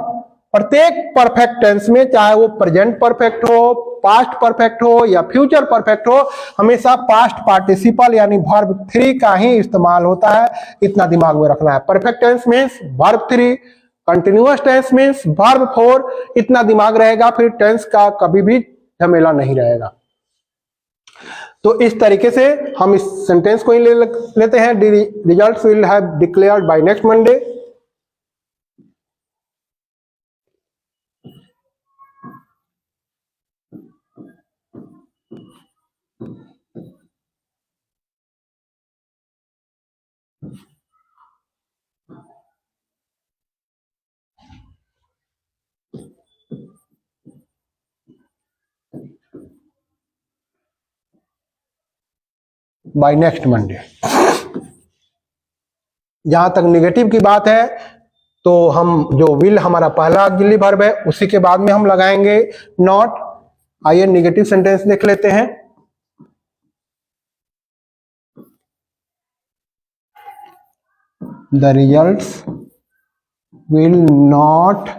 प्रत्येक परफेक्ट टेंस में, चाहे वो प्रेजेंट परफेक्ट हो, पास्ट परफेक्ट हो या फ्यूचर परफेक्ट हो, हमेशा पास्ट पार्टिसिपल यानी वर्ब 3 का ही इस्तेमाल होता है। इतना दिमाग में रखना है। Perfect tense means verb 3, continuous tense means verb 4। इतना दिमाग रहेगा, फिर टेंस का कभी भी झमेला नहीं रहेगा। तो इस तरीके से हम इस सेंटेंस को ही लेते हैं। Results will have declared by next Monday. By next Monday. जहां तक निगेटिव की बात है, तो हम जो विल हमारा पहला ऑक्सिलरी वर्ब है उसी के बाद में हम लगाएंगे नॉट। आइए निगेटिव सेंटेंस देख लेते हैं। The results will not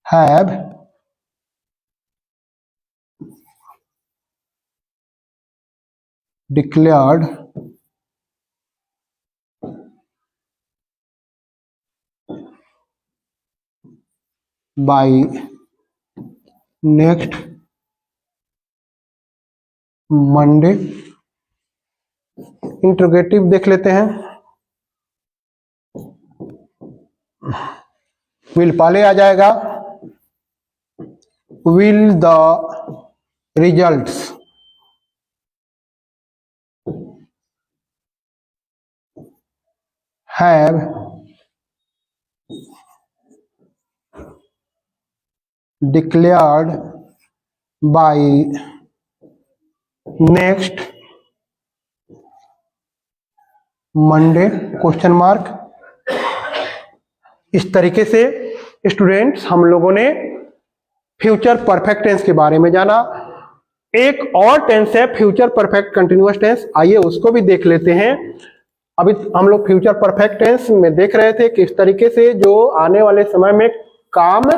have declared by next Monday। Interrogative देख लेते हैं। विल पहले आ जाएगा, will the results have declared by next Monday question mark. इस तरीके से स्टूडेंट्स हम लोगों ने फ्यूचर परफेक्ट टेंस के बारे में जाना। एक और टेंस है फ्यूचर परफेक्ट कंटिन्यूअस टेंस, आइए उसको भी देख लेते हैं। अभी हम लोग फ्यूचर परफेक्ट टेंस में देख रहे थे किस तरीके से जो आने वाले समय में काम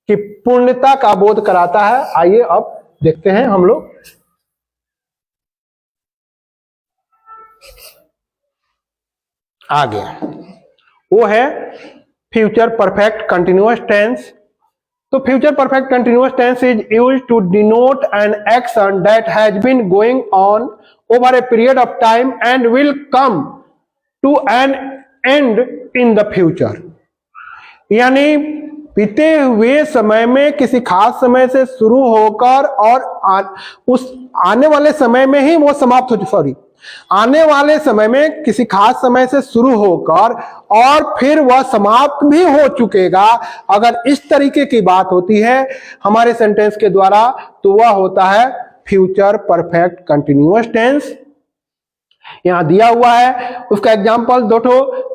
की पूर्णता का बोध कराता है। आइए अब देखते हैं हम लोग। आ गया, वो है फ्यूचर परफेक्ट कंटिन्यूअस टेंस। तो future perfect continuous tense is used to denote an action that has been going on over a period of time and will come to an end in the future. यानी बीते हुए समय में किसी खास समय से शुरू होकर और उस आने वाले समय में ही वो समाप्त हो, आने वाले समय में किसी खास समय से शुरू होकर और फिर वह समाप्त भी हो चुकेगा। अगर इस तरीके की बात होती है हमारे सेंटेंस के द्वारा तो वह होता है फ्यूचर परफेक्ट कंटिन्यूअस टेंस। यहां दिया हुआ है उसका एग्जांपल दो।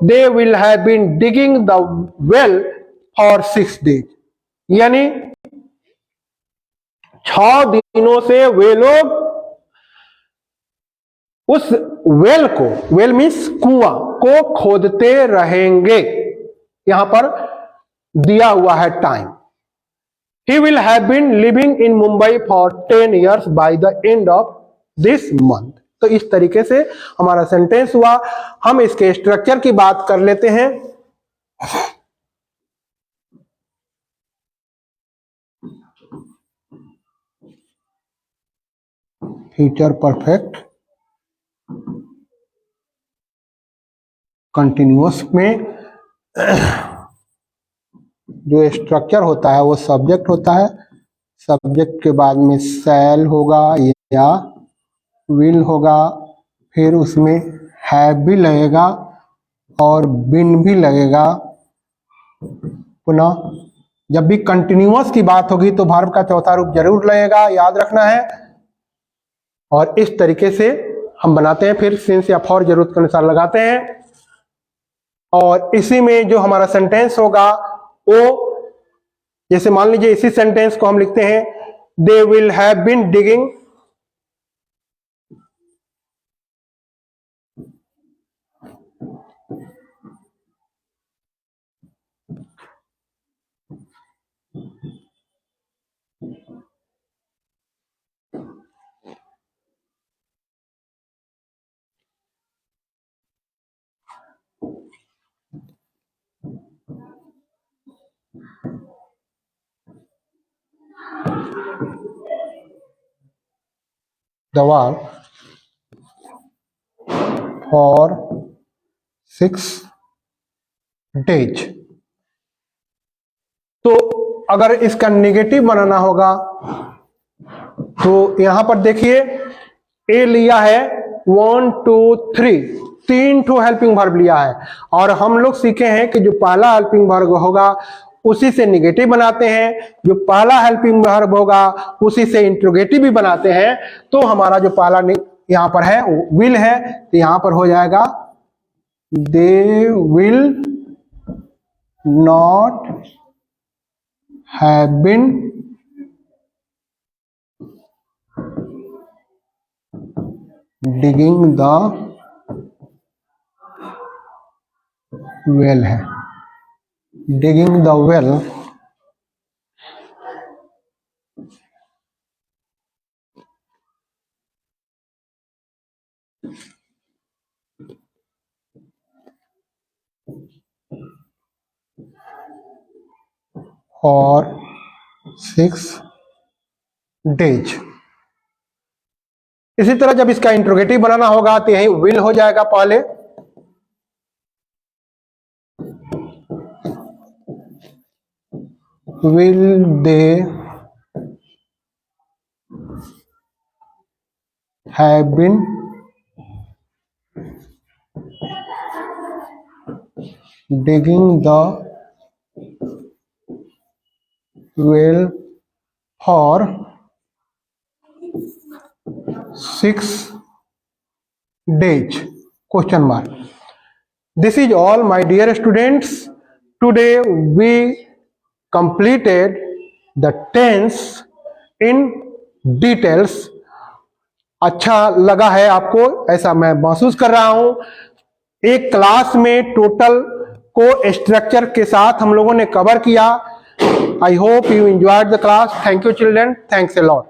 They will have been digging the well for 6 days, यानी 6 दिनों से वे लोग उस वेल को, वेल मीन्स कुआं को खोदते रहेंगे। यहां पर दिया हुआ है time. He will have been living in Mumbai for 10 years by the end of this month. तो इस तरीके से हमारा सेंटेंस हुआ। हम इसके स्ट्रक्चर की बात कर लेते हैं। फ्यूचर परफेक्ट कंटिन्यूअस में जो स्ट्रक्चर होता है वो सब्जेक्ट होता है। सब्जेक्ट के बाद में शैल होगा या विल होगा, फिर उसमें हैव भी लगेगा और बीन भी लगेगा। पुनः जब भी कंटिन्यूअस की बात होगी तो वर्ब का चौथा रूप जरूर लगेगा, याद रखना है। और इस तरीके से हम बनाते हैं, फिर सिंस या फॉर जरूरत के अनुसार लगाते हैं। और इसी में जो हमारा सेंटेंस होगा वो, जैसे मान लीजिए इसी सेंटेंस को हम लिखते हैं they will have been digging the verb for 6 days। तो अगर इसका नेगेटिव बनाना होगा तो यहां पर देखिए ए लिया है 1 2 3, 3 ठो हेल्पिंग वर्ब लिया है। और हम लोग सीखे हैं कि जो पहला हेल्पिंग वर्ब होगा उसी से नेगेटिव बनाते हैं, जो पहला हेल्पिंग वर्ब होगा उसी से इंट्रोगेटिव भी बनाते हैं। तो हमारा जो पहला यहां पर है विल है, तो यहां पर हो जाएगा they will not have been digging the well है। Digging the well for 6 days। इसी तरह जब इसका इंट्रोगेटिव बनाना होगा तो यही विल हो जाएगा पहले, will they have been digging the well for 6 days? Question mark. This is all, my dear students. Today we completed the tense in details. अच्छा लगा है आपको, ऐसा मैं महसूस कर रहा हूं। एक क्लास में टोटल को स्ट्रक्चर के साथ हम लोगों ने कवर किया। I hope you enjoyed the class. Thank you children, thanks a lot.